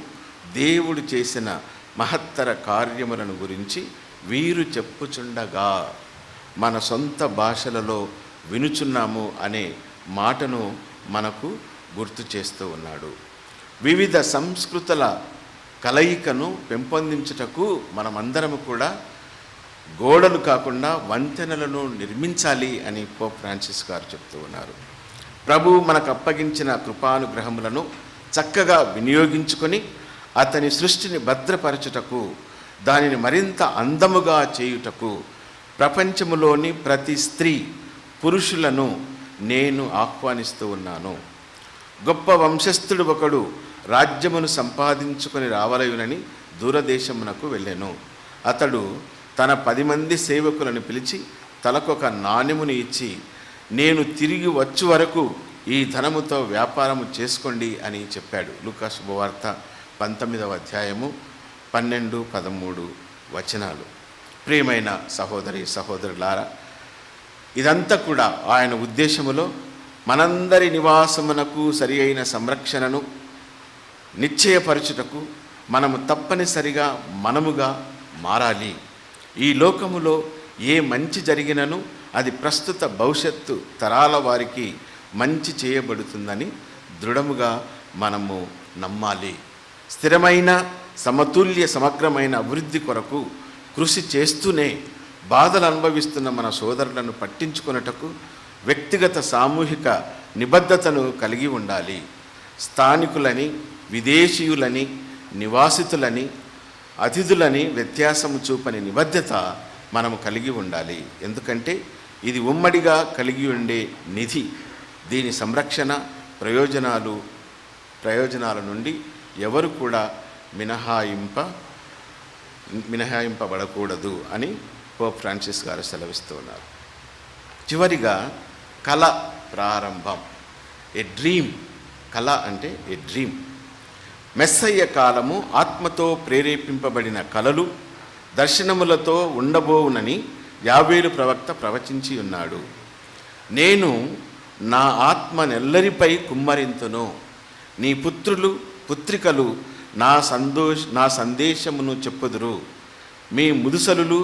దేవుడు చేసిన మహత్తర కార్యములను గురించి వీరు చెప్పుచుండగా మన సొంత భాషలలో వినుచున్నాము అనే మాటను మనకు గుర్తు చేస్తూ ఉన్నాడు. వివిధ సంస్కృతుల కలయికను పెంపొందించుటకు మనమందరము కూడా గోడలు కాకుండా వంతెనలను నిర్మించాలి అని పోప్ ఫ్రాన్సిస్ గారు చెప్తూ ఉన్నారు. ప్రభువు మనకు అప్పగించిన కృపానుగ్రహములను చక్కగా వినియోగించుకొని అతని సృష్టిని భద్రపరచుటకు, దానిని మరింత అందముగా చేయుటకు ప్రపంచములోని ప్రతి స్త్రీ పురుషులను నేను ఆహ్వానిస్తూ ఉన్నాను. గొప్ప వంశస్థుడు ఒకడు రాజ్యమును సంపాదించుకొని రావలయునని దూరదేశమునకు వెళ్ళెను. అతడు తన 10 మంది సేవకులను పిలిచి తలకొక నాణెమును ఇచ్చి, నేను తిరిగి వచ్చు వరకు ఈ ధనముతో వ్యాపారము చేసుకోండి అని చెప్పాడు. లూకా శుభవార్త 19వ అధ్యాయము 12-13 వచనాలు. ప్రియమైన సహోదరి సహోదరులారా, ఇదంతా కూడా ఆయన ఉద్దేశములో మనందరి నివాసమునకు సరి అయిన సంరక్షణను నిశ్చయపరచుటకు మనము తప్పనిసరిగా మనముగా మారాలి. ఈ లోకములో ఏ మంచి జరిగినను అది ప్రస్తుత భవిష్యత్తు తరాల వారికి మంచి చేయబడుతుందని దృఢముగా మనము నమ్మాలి. స్థిరమైన సమతుల్య సమగ్రమైన అభివృద్ధి కొరకు కృషి చేస్తూనే బాధలు అనుభవిస్తున్న మన సోదరులను పట్టించుకొనుటకు వ్యక్తిగత సామూహిక నిబద్ధతను కలిగి ఉండాలి. స్థానికులని, విదేశీయులని, నివాసితులని, అతిథులని వ్యత్యాసము చూపని నిబద్ధత మనము కలిగి ఉండాలి. ఎందుకంటే ఇది ఉమ్మడిగా కలిగి ఉండే నిధి. దీని సంరక్షణ ప్రయోజనాల నుండి ఎవరు కూడా మినహాయింపబడకూడదు అని పోప్ ఫ్రాన్సిస్ గారు సెలవిస్తూ ఉన్నారు. చివరిగా కళ ప్రారంభం. ఏ డ్రీమ్. కళ అంటే ఏ డ్రీమ్. మెస్సయ్య కాలము ఆత్మతో ప్రేరేపింపబడిన కలలు, దర్శనములతో ఉండబోవునని యావేలు ప్రవక్త ప్రవచించి ఉన్నాడు. నేను నా ఆత్మనెల్లరిపై కుమ్మరింతును. నీ పుత్రులు పుత్రికలు నా సందేశమును చెప్పుదురు. మీ ముదుసలులు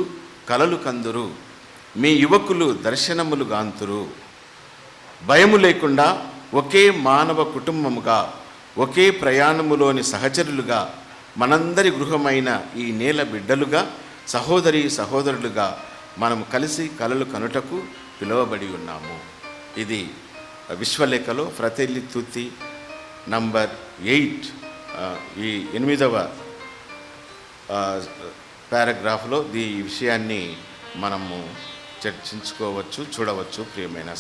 కలలు కందురు. మీ యువకులు దర్శనములు గాంతురు. భయము లేకుండా ఒకే మానవ కుటుంబముగా, ఒకే ప్రయాణములోని సహచరులుగా, మనందరి గృహమైన ఈ నేల బిడ్డలుగా, సహోదరులుగా మనం కలిసి కలలు కనుటకు పిలువబడి ఉన్నాము. ఇది విశ్వలేఖలో ఫ్రతెల్లి తుతి నంబర్ 8, ఈ 8వ పారాగ్రాఫ్లో ఈ విషయాన్ని మనము చర్చించుకోవచ్చు, చూడవచ్చు. ప్రియమైన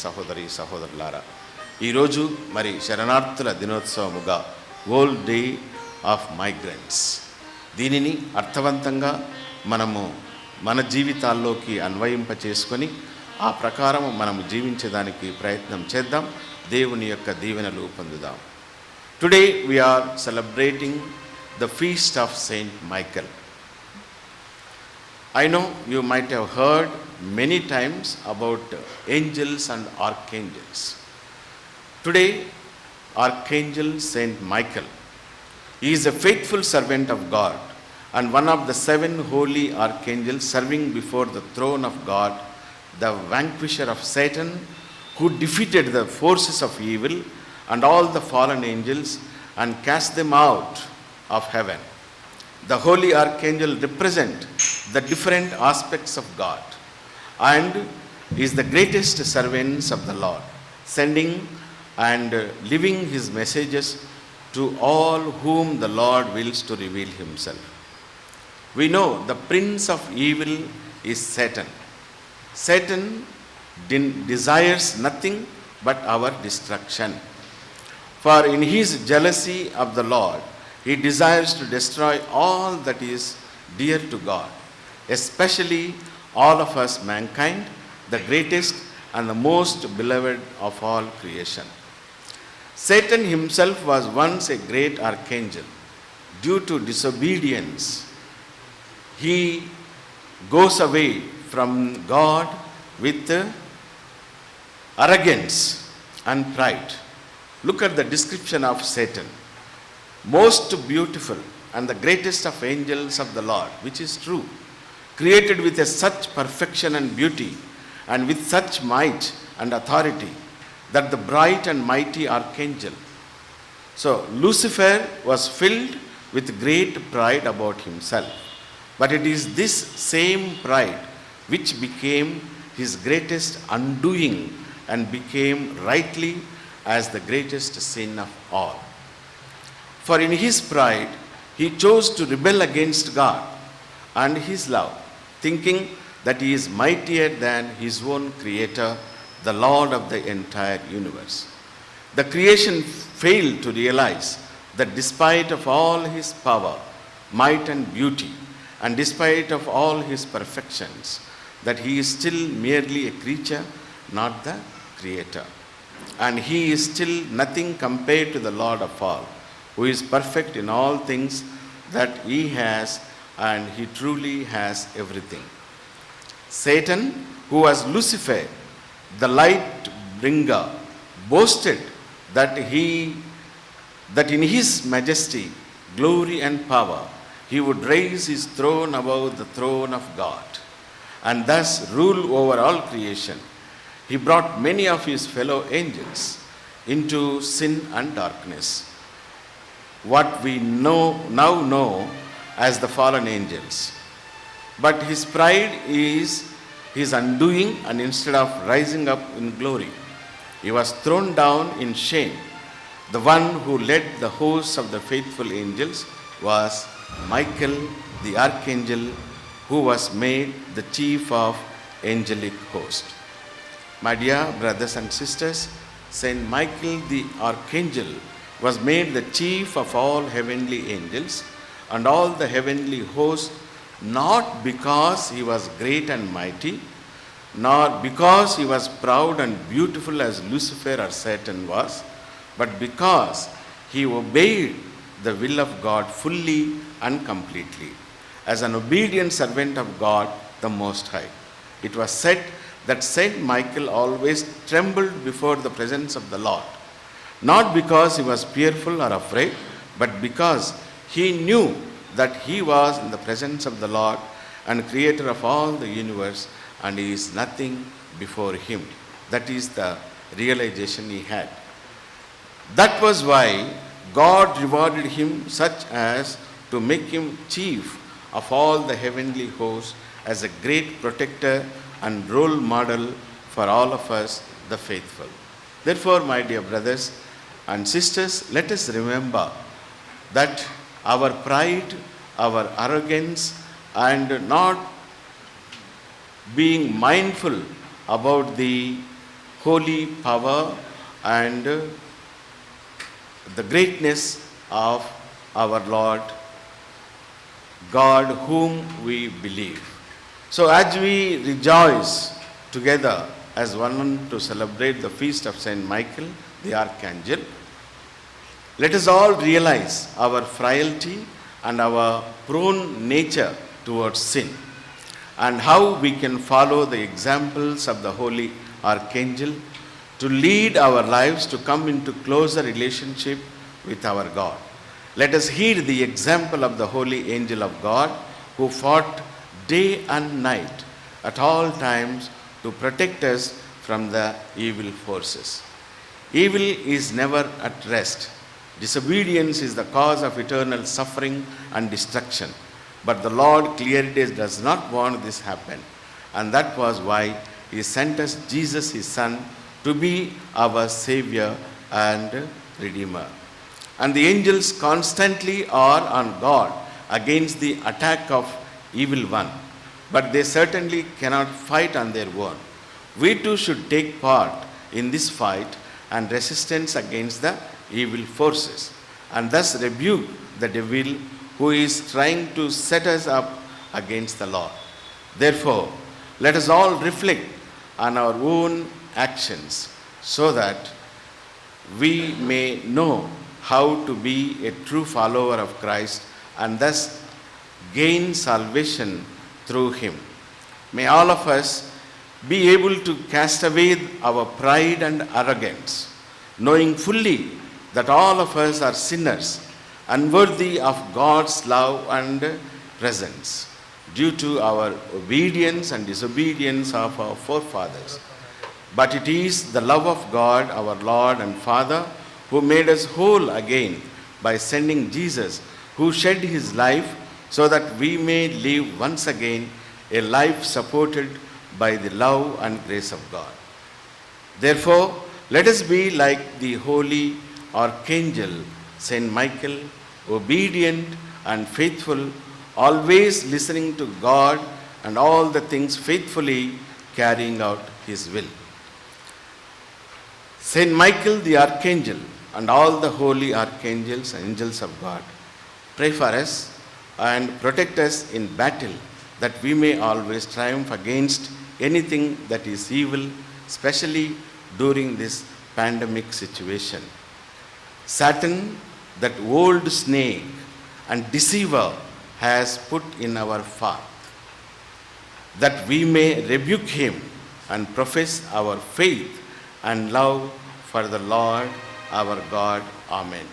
సహోదరులారా, ఈరోజు మరి శరణార్థుల దినోత్సవముగా వరల్డ్ డే ఆఫ్ మైగ్రెంట్స్. దీనిని అర్థవంతంగా మనము మన జీవితాల్లోకి అన్వయింప చేసుకొని ఆ ప్రకారం మనము జీవించడానికి ప్రయత్నం చేద్దాం. దేవుని యొక్క దీవెనలు పొందుదాం. Today we are celebrating the feast of Saint Michael. I know you might have heard many times about angels and archangels. Today, Archangel Saint Michael, he is a faithful servant of God and one of the 7 holy archangels serving before the throne of God, the vanquisher of Satan, who defeated the forces of evil and all the fallen angels and cast them out of heaven. The holy archangel represent the different aspects of God and is the greatest servants of the Lord, sending and living his messages to all whom the Lord wills to reveal himself. We know the prince of evil is Satan. Satan desires nothing but our destruction. For in his jealousy of the Lord, he desires to destroy all that is dear to God, especially all of us mankind, the greatest and the most beloved of all creation. Satan himself was once a great archangel. Due to disobedience, he goes away from God with arrogance and pride. Look at the description of Satan. Most beautiful and the greatest of angels of the Lord, which is true, created with such perfection and beauty and with such might and authority that the bright and mighty archangel. So Lucifer was filled with great pride about himself. But it is this same pride which became his greatest undoing and became rightly as the greatest sin of all. For in his pride, he chose to rebel against God and his love, thinking that he is mightier than his own creator, the Lord of the entire universe. The creation failed to realize that despite of all his power, might and beauty, and despite of all his perfections, that he is still merely a creature, not the creator. And he is still nothing compared to the Lord of all, who is perfect in all things that he has, and he truly has everything. Satan, who was Lucifer, the light bringer, boasted that in his majesty, glory and power, he would raise his throne above the throne of God and thus rule over all creation. He brought many of his fellow angels into sin and darkness, what we now know as the fallen angels. But his pride is his undoing, and instead of rising up in glory, he was thrown down in shame. The one who led the hosts of the faithful angels was Michael, the archangel, who was made the chief of angelic host. My dear brothers and sisters, Saint Michael the archangel was made the chief of all heavenly angels and all the heavenly hosts, not because he was great and mighty, nor because he was proud and beautiful as Lucifer or Satan was, but because he obeyed the will of God fully and completely, as an obedient servant of God the Most High. It was said that Saint Michael always trembled before the presence of the Lord, not because he was fearful or afraid, but because he knew that he was in the presence of the Lord and creator of all the universe, and he is nothing before him. That is the realization he had. That was why God rewarded him such as to make him chief of all the heavenly hosts as a great protector and role model for all of us, the faithful. Therefore, my dear brothers and sisters, let us remember that our pride, our arrogance, and not being mindful about the holy power and the greatness of our Lord God whom we believe. So as we rejoice together as one to celebrate the feast of Saint Michael, the Archangel, let us all realize our frailty and our prone nature towards sin, and how we can follow the examples of the Holy Archangel to lead our lives to come into closer relationship with our God. Let us heed the example of the Holy Angel of God, who fought day and night at all times to protect us from the evil forces. Evil is never at rest. Disobedience is the cause of eternal suffering and destruction. But the Lord clearly does not want this happen. And that was why he sent us Jesus, his Son, to be our Savior and Redeemer. And the angels constantly are on guard against the attack of evil one. But they certainly cannot fight on their own. We too should take part in this fight and resistance against the evil forces, and thus rebuke the devil who is trying to set us up against the Lord. Therefore, let us all reflect on our own actions so that we may know how to be a true follower of Christ and thus gain salvation through him. May all of us be able to cast away our pride and arrogance, knowing fully that all of us are sinners, unworthy of God's love and presence, due to our obedience and disobedience of our forefathers. But it is the love of God, our Lord and Father, who made us whole again by sending Jesus, who shed his life so that we may live once again a life supported by the love and grace of God. Therefore, let us be like the holy Archangel Saint Michael, obedient and faithful, always listening to God and all the things faithfully carrying out his will. Saint Michael the Archangel and all the holy archangels and angels of God, pray for us and protect us in battle, that we may always triumph against anything that is evil, especially during this pandemic situation. Satan, that old snake and deceiver, has put in our path, that we may rebuke him and profess our faith and love for the Lord our God. Amen.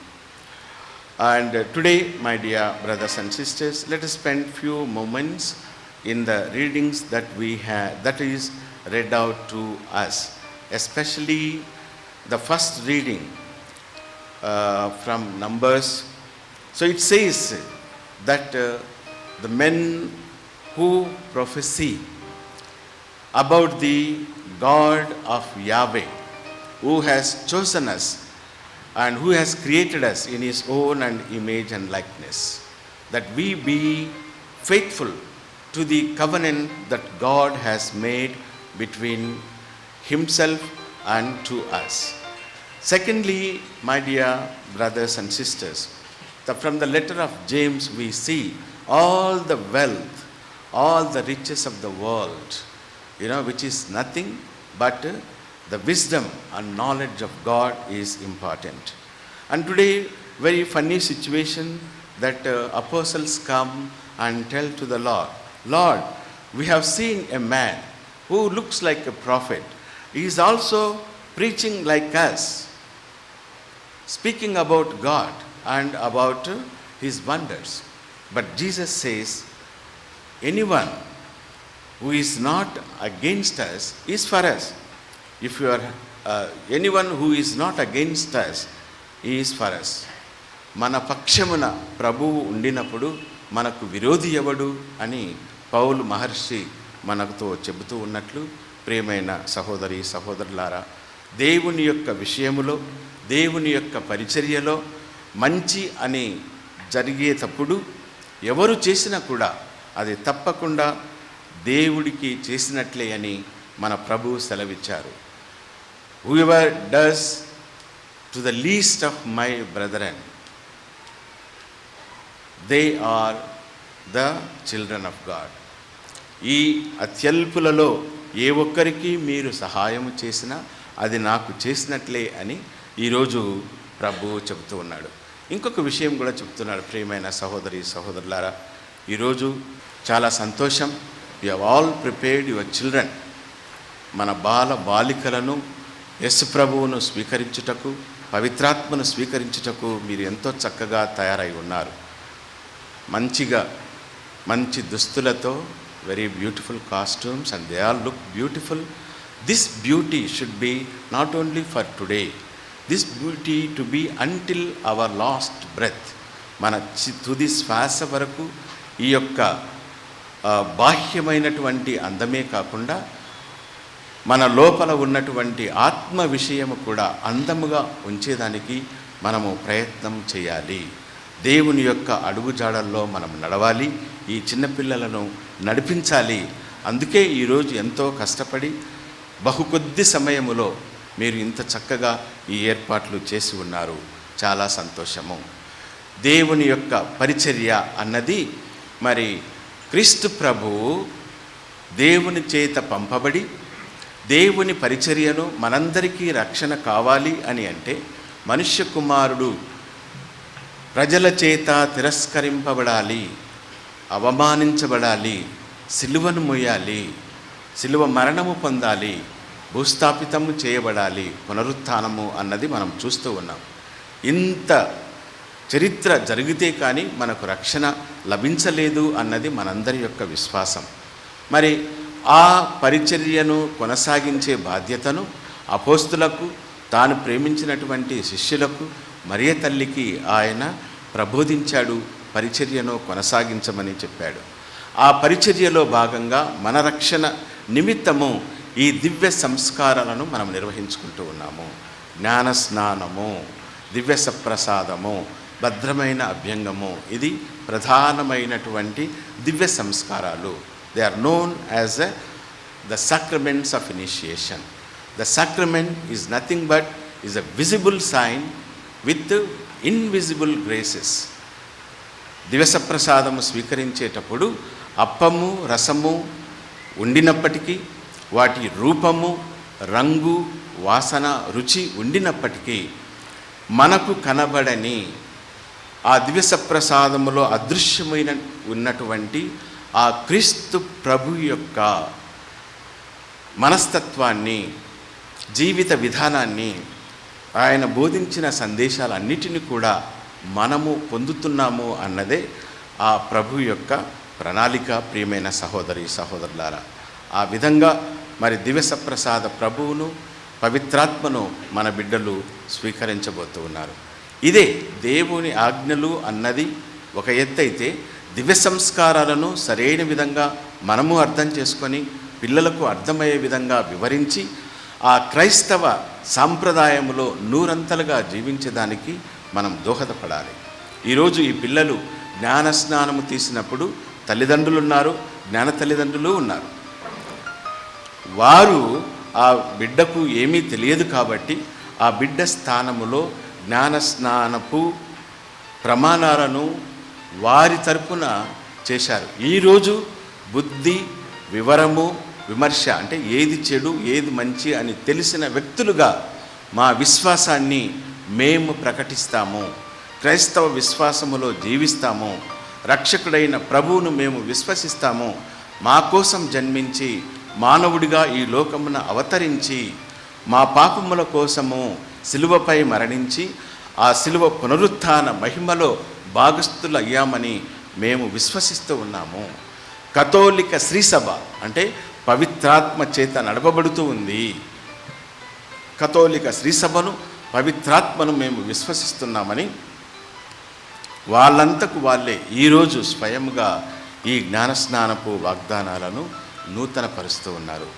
And today, my dear brothers and sisters, let us spend few moments in the readings that we have, that is read out to us, especially the first reading from Numbers. So it says that the men who prophesy about the God of Yahweh, who has chosen us and who has created us in his own and image and likeness, that we be faithful to the covenant that God has made between himself and to us. Secondly, my dear brothers and sisters, from the letter of James we see all the wealth, all the riches of the world, which is nothing but the wisdom and knowledge of God is important. And today, very funny situation that apostles come and tell to the Lord, Lord, we have seen a man who looks like a prophet. He is also preaching like us, speaking about God and about his wonders. But Jesus says, anyone who is not against us is for us. If you are anyone who is not against us, he is for us. మన పక్షమున ప్రభువు ఉండినప్పుడు మనకు విరోధి ఎవడు అని పౌలు మహర్షి మనతో చెబుతూ ఉన్నట్లు, ప్రియమైన సహోదరి సహోదరులారా, దేవుని యొక్క విషయములో, దేవుని యొక్క పరిచర్యలో మంచి అని జరిగేటప్పుడు ఎవరు చేసినా కూడా అది తప్పకుండా దేవుడికి చేసినట్లే అని మన ప్రభువు సెలవిచ్చారు. Whoever does to the least of my brethren, they are the children of God. ఈ అత్యల్పులలో ఏ ఒక్కరికి మీరు సహాయము చేసినా అది నాకు చేసినట్లే అని ఈరోజు ప్రభువు చెబుతూ ఉన్నాడు. ఇంకొక విషయం కూడా చెప్తున్నాడు, ప్రియమైన సహోదరి సహోదరులారా, ఈరోజు చాలా సంతోషం. You have all prepared your children. మన బాలికలను యేసు ప్రభువును స్వీకరించుటకు, పవిత్రాత్మను స్వీకరించుటకు మీరు ఎంతో చక్కగా తయారై ఉన్నారు. మంచి దుస్తులతో, very beautiful costumes, and they all look beautiful. This beauty should be not only for today, this beauty to be until our last breath. మన తుది శ్వాస వరకు ఈ యొక్క బాహ్యమైనటువంటి అందమే కాకుండా మన లోపల ఉన్నటువంటి ఆత్మ విషయము కూడా అందముగా ఉంచేదానికి మనము ప్రయత్నం చేయాలి. దేవుని యొక్క అడుగుజాడల్లో మనం నడవాలి, ఈ చిన్నపిల్లలను నడిపించాలి. అందుకే ఈరోజు ఎంతో కష్టపడి బహు కొద్ది సమయములో మీరు ఇంత చక్కగా ఈ ఏర్పాట్లు చేసి ఉన్నారు. చాలా సంతోషము. దేవుని యొక్క పరిచర్య అన్నది మరి క్రీస్తు ప్రభువు దేవుని చేత పంపబడి దేవుని పరిచర్యను మనందరికీ రక్షణ కావాలి అని అంటే మనుష్య కుమారుడు ప్రజల చేత తిరస్కరింపబడాలి, అవమానించబడాలి, సిలువను మోయాలి, సిలువ మరణము పొందాలి, భూస్థాపితము చేయబడాలి, పునరుత్థానము అన్నది మనం చూస్తూ ఉన్నాం. ఇంత చరిత్ర జరిగితే కానీ మనకు రక్షణ లభించలేదు అన్నది మనందరి యొక్క విశ్వాసం. మరి ఆ పరిచర్యను కొనసాగించే బాధ్యతను అపోస్తులకు, తాను ప్రేమించినటువంటి శిష్యులకు, మరియ తల్లికి ఆయన ప్రబోధించాడు. పరిచర్యను కొనసాగించమని చెప్పాడు. ఆ పరిచర్యలో భాగంగా మన రక్షణ నిమిత్తము ఈ దివ్య సంస్కారాలను మనం నిర్వహించుకుంటూ ఉన్నాము. జ్ఞాన స్నానము, దివ్య సప్రసాదము, భద్రమైన అభ్యంగము, ఇది ప్రధానమైనటువంటి దివ్య సంస్కారాలు. They are known as the sacraments of initiation. The sacrament is nothing but is a visible sign with invisible graces. దివసప్రసాదము స్వీకరించేటప్పుడు అప్పము రసము ఉండినప్పటికీ, వాటి రూపము రంగు వాసన రుచి ఉండినప్పటికీ మనకు కనబడని ఆ దివసప్రసాదములో అదృశ్యమైన ఉన్నటువంటి ఆ క్రీస్తు ప్రభు యొక్క మనస్తత్వాన్ని, జీవిత విధానాన్ని, ఆయన బోధించిన సందేశాలన్నిటిని కూడా మనము పొందుతున్నాము అన్నదే ఆ ప్రభు యొక్క ప్రణాళిక. ప్రియమైన సహోదరి సహోదరులారా, ఆ విధంగా మరి దివసప్రసాద ప్రభువును, పవిత్రాత్మను మన బిడ్డలు స్వీకరించబోతూ ఉన్నారు. ఇదే దేవుని ఆజ్ఞలు అన్నది ఒక ఎత్తైతే, దివ్య సంస్కారాలను సరైన విధంగా మనము అర్థం చేసుకొని పిల్లలకు అర్థమయ్యే విధంగా వివరించి ఆ క్రైస్తవ సాంప్రదాయములో నూరంతలుగా జీవించడానికి మనం దోహదపడాలి. ఈరోజు ఈ పిల్లలు జ్ఞాన స్నానము తీసినప్పుడు తల్లిదండ్రులు ఉన్నారు, జ్ఞాన తల్లిదండ్రులు ఉన్నారు. వారు ఆ బిడ్డకు ఏమీ తెలియదు కాబట్టి ఆ బిడ్డ స్థానములో జ్ఞాన స్నానపు ప్రమాణాలను వారి తరపున చేశారు. ఈరోజు బుద్ధి, వివరము, విమర్శ అంటే ఏది చెడు ఏది మంచి అని తెలిసిన వ్యక్తులుగా మా విశ్వాసాన్ని మేము ప్రకటిస్తాము, క్రైస్తవ విశ్వాసములో జీవిస్తాము, రక్షకుడైన ప్రభువును మేము విశ్వసిస్తాము, మా కోసం జన్మించి మానవుడిగా ఈ లోకమున అవతరించి మా పాపముల కోసము సిలువపై మరణించి ఆ సిలువ పునరుత్థాన మహిమలో భాగస్థులయ్యామని మేము విశ్వసిస్తూ ఉన్నాము. కథోలిక శ్రీసభ అంటే పవిత్రాత్మ చేత నడపబడుతూ ఉంది. కథోలిక శ్రీసభను పవిత్రాత్మను మేము విశ్వసిస్తున్నామని వాళ్ళంతకు వాళ్ళే ఈరోజు స్వయంగా ఈ జ్ఞానస్నానపు వాగ్దానాలను నూతనపరుస్తూ ఉన్నారు.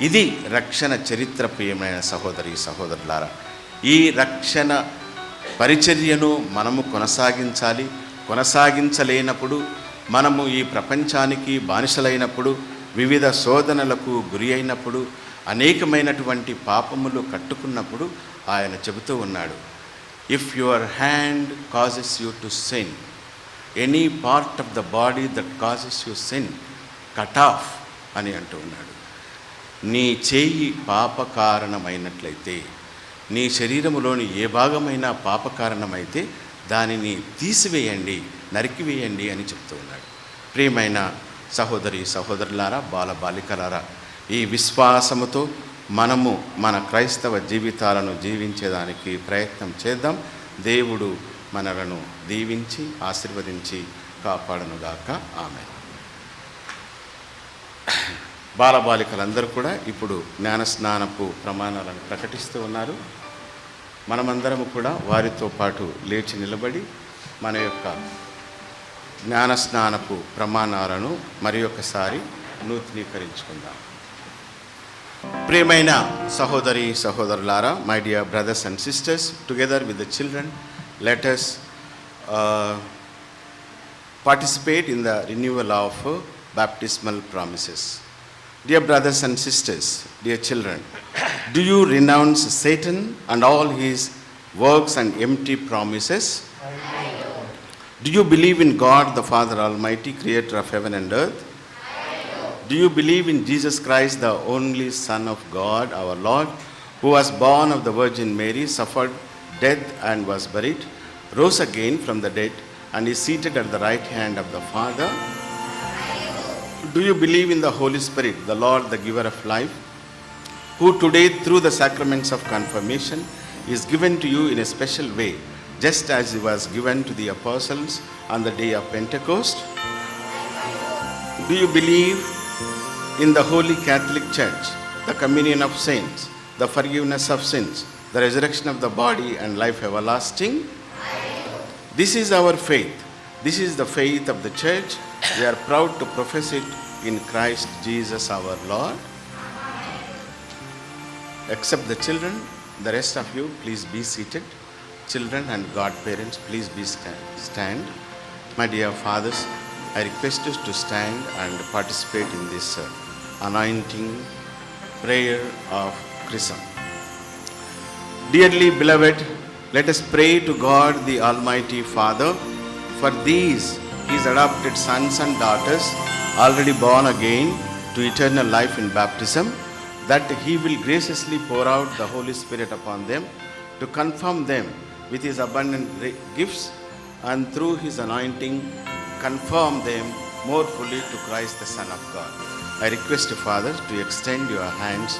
ఇది రక్షణ చరిత్ర. ప్రియమైన సహోదరి సహోదరులారా, ఈ రక్షణ పరిచర్యను మనము కొనసాగించాలి. కొనసాగించలేనప్పుడు, మనము ఈ ప్రపంచానికి బానిసలైనప్పుడు, వివిధ శోధనలకు గురి అయినప్పుడు, అనేకమైనటువంటి పాపములు కట్టుకున్నప్పుడు ఆయన చెబుతూ ఉన్నాడు, if your hand causes you to sin, any part of the body that causes you sin, cut off అని అంటూ ఉన్నాడు. నీ చేయి పాపకారణమైనట్లయితే, నీ శరీరములోని ఏ భాగమైనా పాపకారణమైతే దానిని తీసివేయండి, నరికివేయండి అని చెప్తూ ఉన్నాడు. ప్రియమైన సహోదరి సహోదరులారా, బాలబాలికలారా, ఈ విశ్వాసముతో మనము మన క్రైస్తవ జీవితాలను జీవించేదానికి ప్రయత్నం చేద్దాం. దేవుడు మనలను దీవించి ఆశీర్వదించి కాపాడనుగాక. ఆమె. బాలబాలికలందరూ కూడా ఇప్పుడు జ్ఞానస్నానపు ప్రమాణాలను ప్రకటిస్తూ ఉన్నారు. మనమందరము కూడా వారితో పాటు లేచి నిలబడి మన యొక్క జ్ఞానస్నానపు ప్రమాణాలను మరి ఒకసారి నూతనీకరించుకుందాం. ప్రియమైన సహోదరి సహోదరులారా, my dear brothers and sisters, together with the children let us participate in the renewal of baptismal promises. Dear brothers and sisters, dear children, do you renounce Satan and all his works and empty promises? Do you believe in God the Father Almighty, creator of heaven and earth? Do you believe in Jesus Christ, the only Son of God, our Lord, who was born of the Virgin Mary, suffered death and was buried, rose again from the dead, and is seated at the right hand of the Father? Do you believe in the Holy Spirit, the Lord, the giver of life, who today through the sacraments of confirmation is given to you in a special way, just as he was given to the apostles on the day of Pentecost? Do you believe in the Holy Catholic Church, the communion of saints, the forgiveness of sins, the resurrection of the body and life everlasting? This is our faith. This is the faith of the church. We are proud to profess it in Christ Jesus our Lord. Except the children, the rest of you, please be seated. Children and godparents, please be stand. My dear fathers, I request you to stand and participate in this anointing prayer of chrism. Dearly beloved, let us pray to God the Almighty Father for these his adopted sons and daughters already born again to eternal life in baptism, that he will graciously pour out the Holy Spirit upon them to confirm them with his abundant gifts, and through his anointing conform them more fully to Christ the Son of God. I request you, Father, to extend your hands,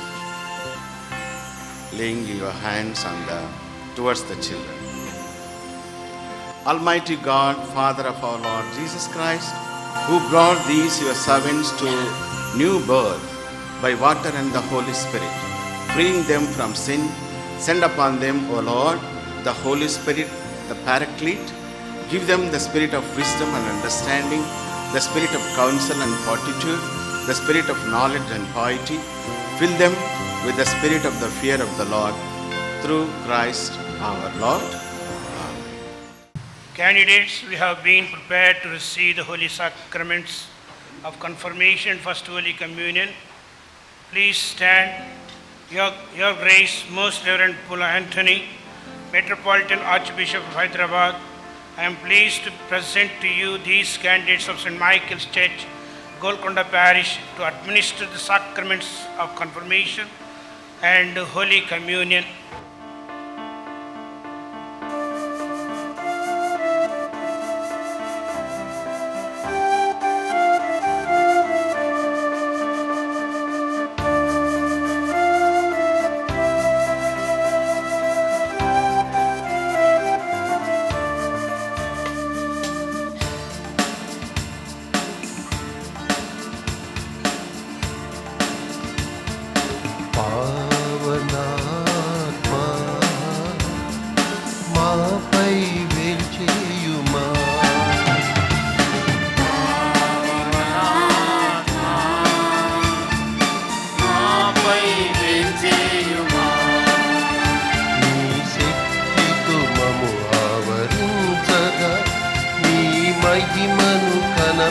laying your hands on towards the children. Almighty God, Father of our Lord Jesus Christ, who brought these your servants to new birth by water and the Holy Spirit, freeing them from sin, send upon them, O Lord, the Holy Spirit, the Paraclete. Give them the spirit of wisdom and understanding, the spirit of counsel and fortitude, the spirit of knowledge and piety. Fill them with the spirit of the fear of the Lord, through Christ our Lord. Amen. Candidates, we have been prepared to receive the holy sacraments of confirmation, first Holy Communion. Please stand. Your Grace, Most Reverend Pula Anthony, Metropolitan Archbishop of Hyderabad, I am pleased to present to you these candidates of St. Michael's Church, Golconda Parish, to administer the sacraments of confirmation and Holy Communion.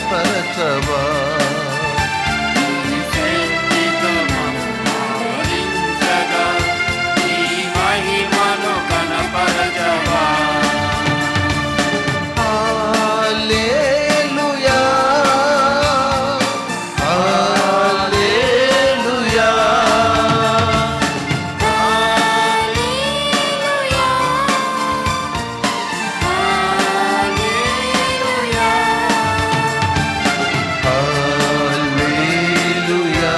కనపరచవా నీ శక్తితో మమ్ము ఆవరించగా నీ మహిమను కనపరచవా హల్లెలూయా హల్లెలూయా హల్లెలూయా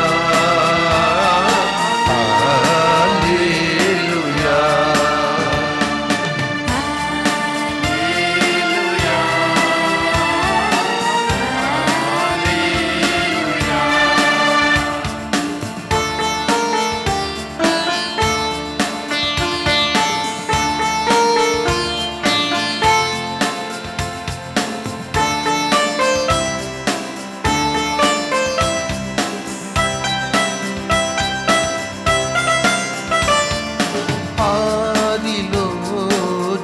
హల్లెలూయా ఆదిలో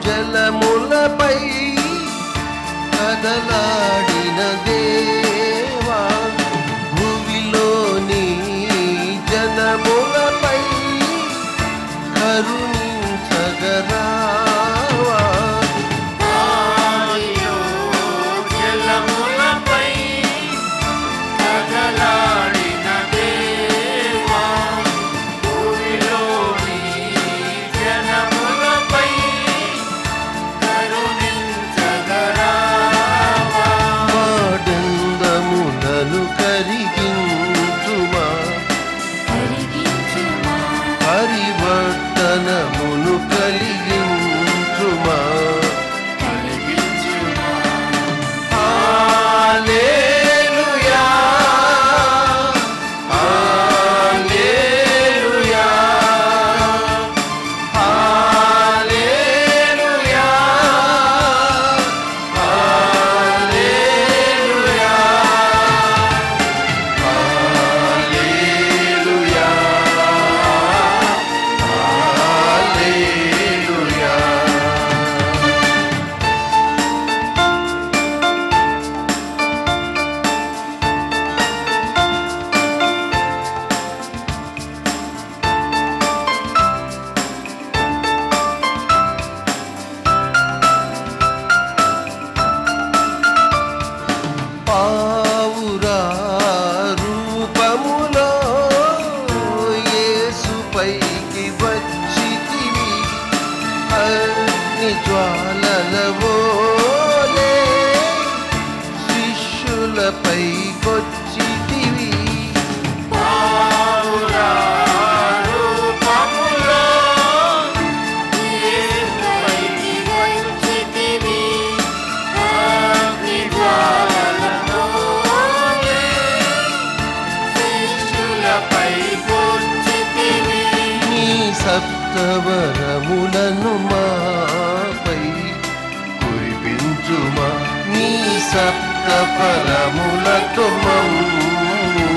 జలములపై కదలాడిన దేవా భూమిలోని జనములపై కరుణించగరావా ఆదిలో జలములపై కదలాడిన దేవా భూమిలోని జనములపై కరుణించగరావా మాడందములను కరిగించుమా పరివర్తనమును కలిగించుమా హల్లెలూయా హల్లెలూయా హల్లెలూయా హల్లెలూయా హల్లెలూయా హల్లెలూయా పావురా రూపములో యేసుపైకి వచ్చితివి అగ్ని జ్వాలలవోలే శిష్యులపై కొచ్చితివి పావురా రూపములో యేసుపైకి వచ్చితివి అగ్ని జ్వాలలవోలే శిష్యులపై కొచ్చితివి నీ సప్తవరములను మాపై కురిపించుమా నీ సప్తఫలములతో మమ్ము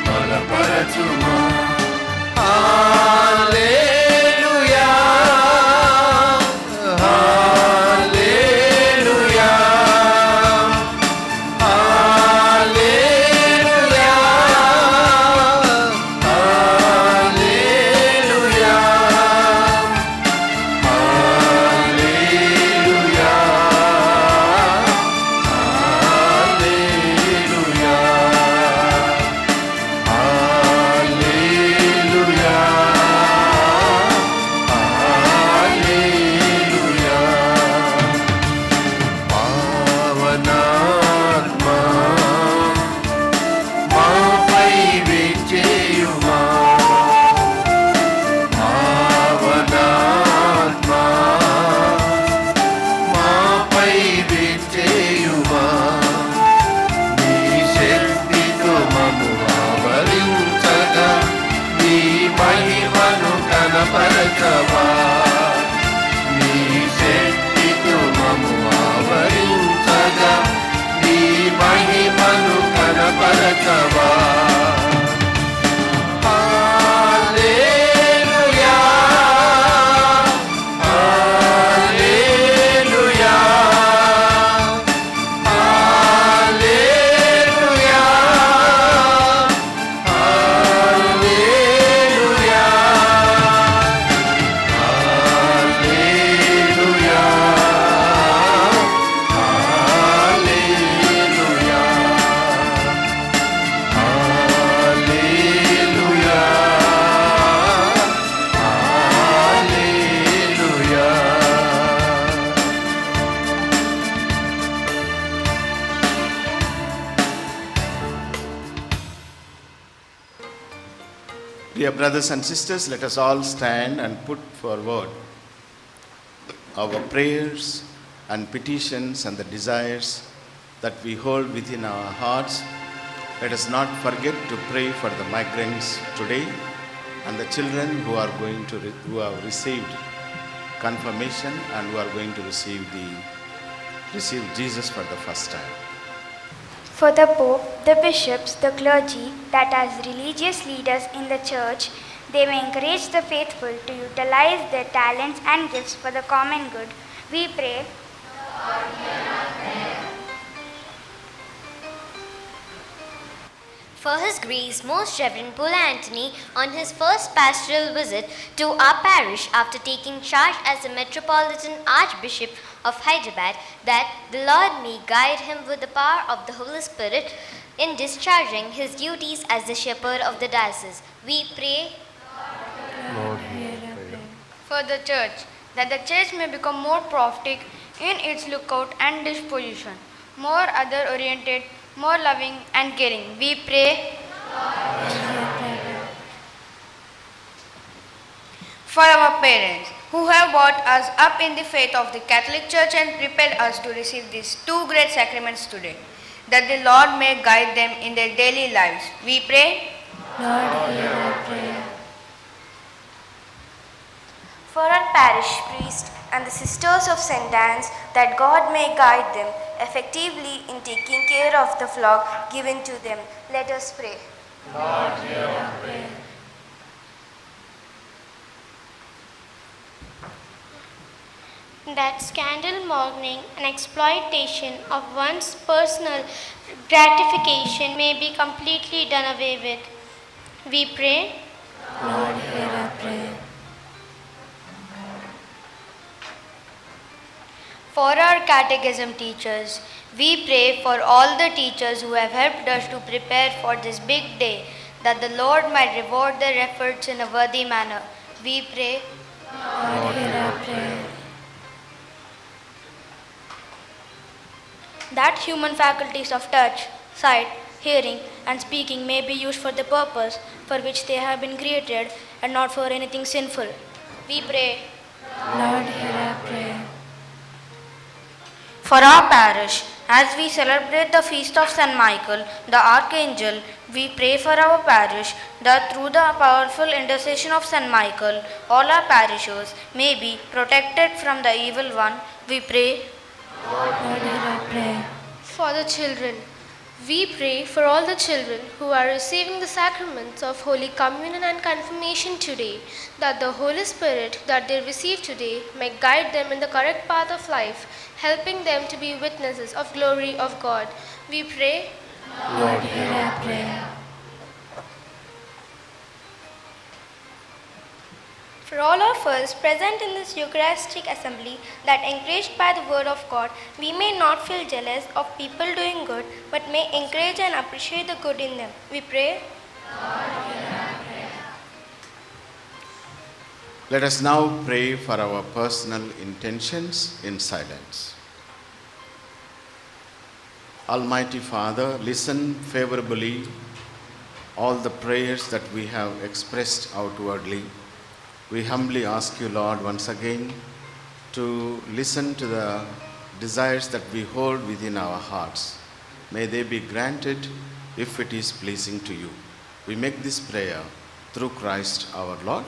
బలపరచుమా హల్లెలూయా హల్లెలూయా హల్లెలూయా హల్లెలూయా హల్లెలూయా హల్లెలూయా హల్లెలూయా హల్లెలూయా పావనాత్మా మాపై విజయుమా పావనాత్మా మాపై విజయుమా నీ శక్తితో మమ్ము ఆవరించగా నీ మహిమను కనపరచవా నీ శక్తితో మమ్ము ఆవరించగా నీ మహిమను కనపరచవా హల్లెలూయా హల్లెలూయా హల్లెలూయా Dear brothers and sisters, let us all stand and put forward our prayers and petitions and the desires that we hold within our hearts. Let us not forget to pray for the migrants today and the children who are going to who have received confirmation and who are going to receive Jesus for the first time. For the Pope, the bishops, the clergy, that as religious leaders in the Church, they may encourage the faithful to utilize their talents and gifts for the common good. We pray. For His Grace, Most Reverend Paul Anthony, on his first pastoral visit to our parish after taking charge as the Metropolitan Archbishop of Hyderabad, that the Lord may guide him with the power of the Holy Spirit in discharging his duties as the shepherd of the diocese. We pray. For the Church, that the Church may become more prophetic in its lookout and disposition, more other-oriented, more loving and caring. We pray. For our parents, who have brought us up in the faith of the Catholic Church and prepared us to receive these two great sacraments today, that the Lord may guide them in their daily lives. We pray. Lord, hear our prayer. For our parish priest and the sisters of St. Anne's, that God may guide them effectively in taking care of the flock given to them. Let us pray. Lord, hear our prayer. That scandal mongering and exploitation of one's personal gratification may be completely done away with. We pray. Lord, hear our prayer. For our catechism teachers, we pray for all the teachers who have helped us to prepare for this big day, that the Lord might reward their efforts in a worthy manner. We pray. Lord, hear our prayer. That human faculties of touch, sight, hearing, and speaking may be used for the purpose for which they have been created and not for anything sinful. We pray. Lord, hear our prayer. For our parish, as we celebrate the feast of St. Michael, the Archangel, we pray for our parish that through the powerful intercession of St. Michael, all our parishioners may be protected from the evil one. We pray. Lord, hear our prayer. For the children, we pray for all the children who are receiving the sacraments of Holy Communion and Confirmation today, that the Holy Spirit that they receive today may guide them in the correct path of life, helping them to be witnesses of glory of God. We pray. Lord, hear our prayer. For all of us present in this Eucharistic assembly, that encouraged by the word of God, we may not feel jealous of people doing good, but may encourage and appreciate the good in them. We pray. Let us now pray for our personal intentions in silence. Almighty Father, listen favorably all the prayers that we have expressed outwardly. We humbly ask you, Lord, once again to listen to the desires that we hold within our hearts. May they be granted if it is pleasing to you. We make this prayer through Christ our Lord.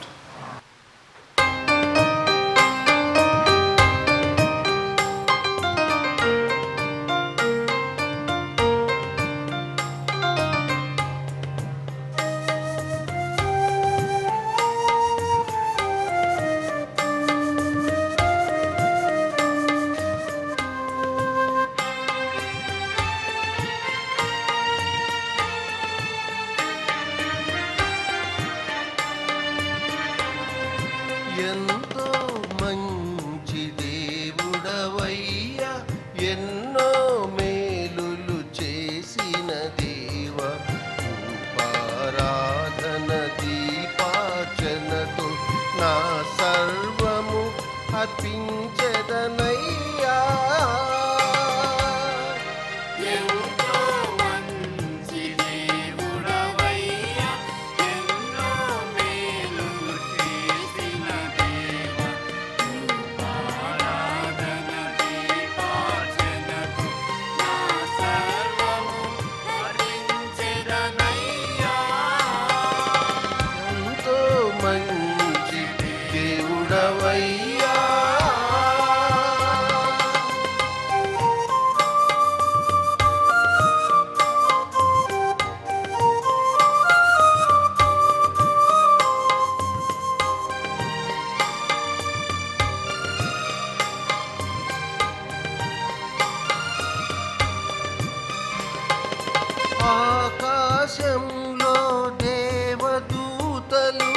ఆకాశంలో దేవదూతలు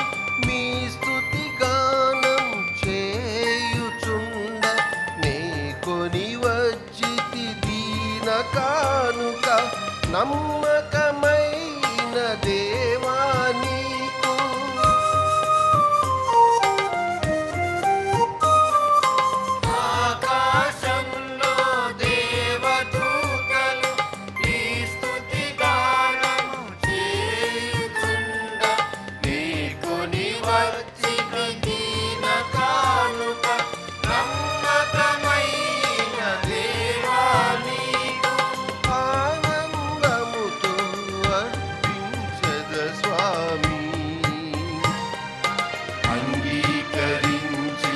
మీ స్తుతి గానం చేయుచుండ నే కొని వచ్చితి దీన కానుక నమ్మకమైన దేవా నీకు. ఆకాశంలో దేవదూతలు నీ స్తుతి గానం చేయుచుండ నీ కొని వచ్చితి దీన కానుక నమ్మకమైన దేవా నీకు. ఆనందముతో అర్పించద స్వామి అంగీకరించి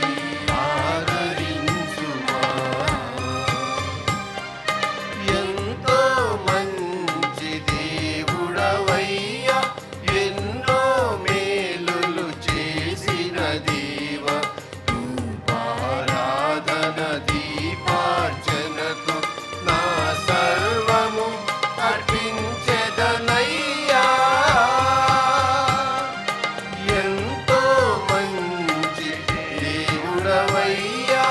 ఆదరించుమా. ఎంతో మంచి దేవుడవయ్యా ఎన్నో మేలులు చేసిన దేవ ధూపారాధన దీపార్చనతో నా సర్వము అర్పించెదనయ్యా. ఎంతో మంచి దేవుడవయ్యా.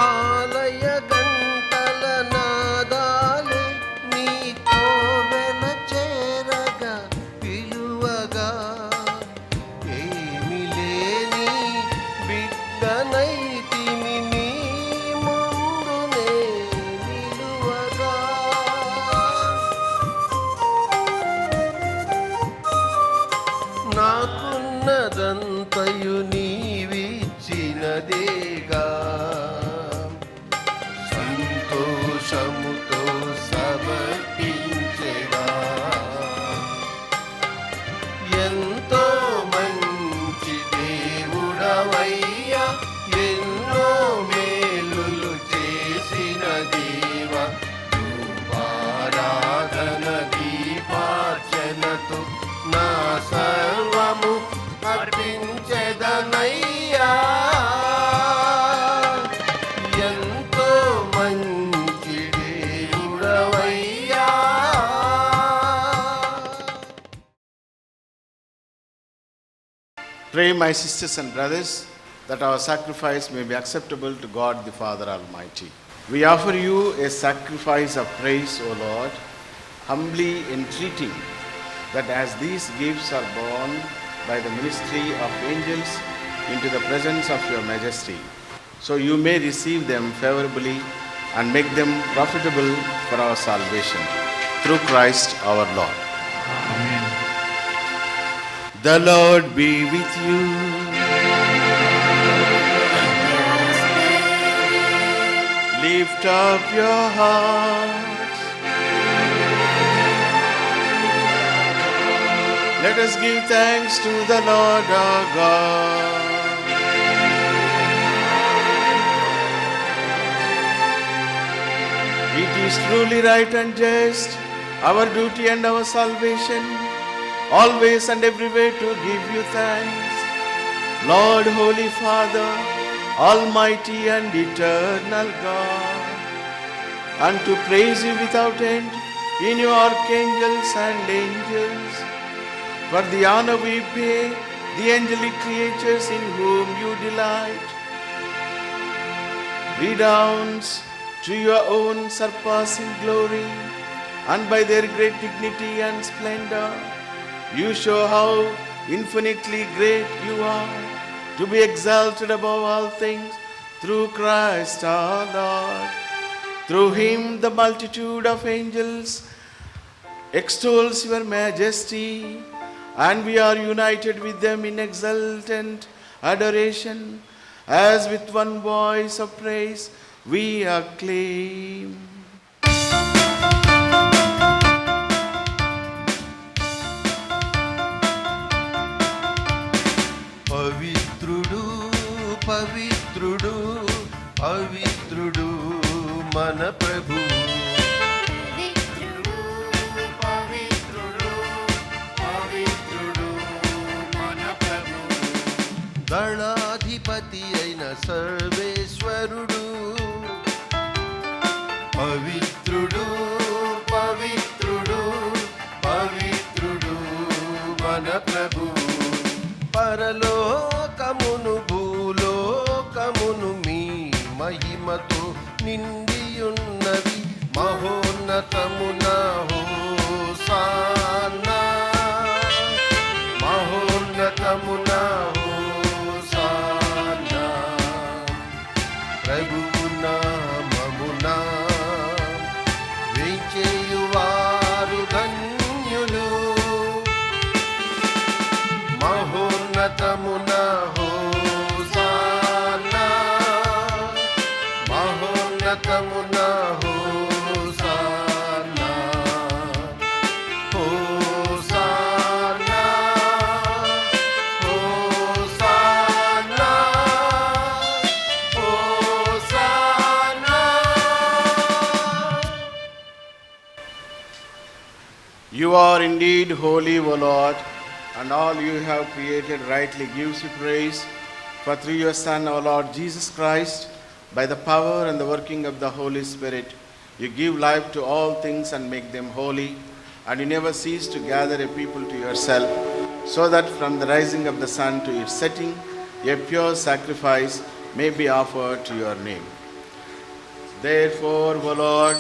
ఆలయ గంటల నాదాలే నీ కోవెల చేరగా పిలువగా ఏమి లేని బిడ్డనైతిని నీ ముందునే నిలువగా. నాకున్నదంతయు నీవిచ్చినదేగా సంతోషముతో సమర్పించెగా. ఎంతో మంచి దేవుడవయ్యా ఎన్నో మేలులు చేసిన దేవ ధూపారాధన దీపార్చనతో నా సర్వము అర్పించెదనయ్యా. ఎంతో మంచి దేవుడవయ్యా. Pray, my sisters and brothers, that our sacrifice may be acceptable to God the Father Almighty. We offer you a sacrifice of praise, O Lord, humbly entreating that as these gifts are borne by the ministry of angels into the presence of your majesty, so you may receive them favorably and make them profitable for our salvation. Through Christ our Lord. Amen. The Lord be with you. Lift up your hearts. Let us give thanks to the Lord our God. It is truly right and just, our duty and our salvation, always and everywhere to give you thanks, Lord, Holy Father, Almighty and eternal God, and to praise you without end in your archangels and angels, for the honor we pay the angelic creatures in whom you delight, redounds to your own surpassing glory, and by their great dignity and splendor, you show how infinitely great you are, to be exalted above all things through Christ our Lord. Through him the multitude of angels extols your majesty, and we are united with them in exultant adoration, as with one voice of praise we acclaim. పవిత్రుడు పవిత్రుడు పవిత్రుడు మన ప్రభు. పవిత్రుడు పవిత్రుడు పవిత్రుడు మన ప్రభు. దళాధిపతి అయిన సర్వేశ్వరుడు పవిత్రుడు పవిత్రుడు పవిత్రుడు మన ప్రభు. పరలోకమును భూలోకమును మీ మహిమతో నిండియున్నవి. మహోన్నతమున హోసానా మహోన్నతమున హోసానా. ప్రభువు నామమునా వేంచేయువారు ధన్యులు. మహోన్నతమున హోసానా మహోన్నతమున హోసానా హోసానా హోసానా హోసానా. You are indeed holy, O Lord, and all you have created rightly gives you praise. For through your Son, our Lord Jesus Christ, by the power and the working of the Holy Spirit, you give life to all things and make them holy, and you never cease to gather a people to yourself, so that from the rising of the sun to its setting, a pure sacrifice may be offered to your name. Therefore, O Lord,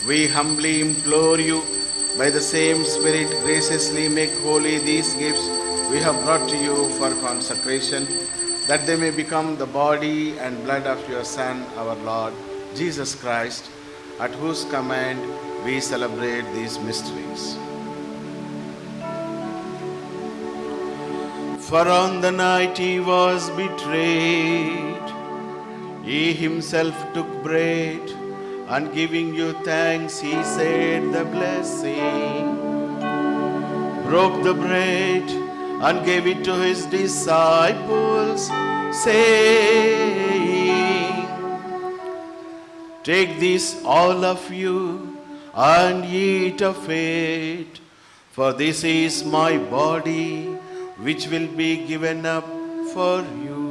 we humbly implore you, by the same Spirit, graciously make holy these gifts we have brought to you for consecration, that they may become the body and blood of your Son, our Lord, Jesus Christ, at whose command we celebrate these mysteries. For on the night he was betrayed, he himself took bread, and giving you thanks, he said the blessing, broke the bread, and gave it to his disciples, saying, "Take this, all of you, and eat of it, for this is my body, which will be given up for you."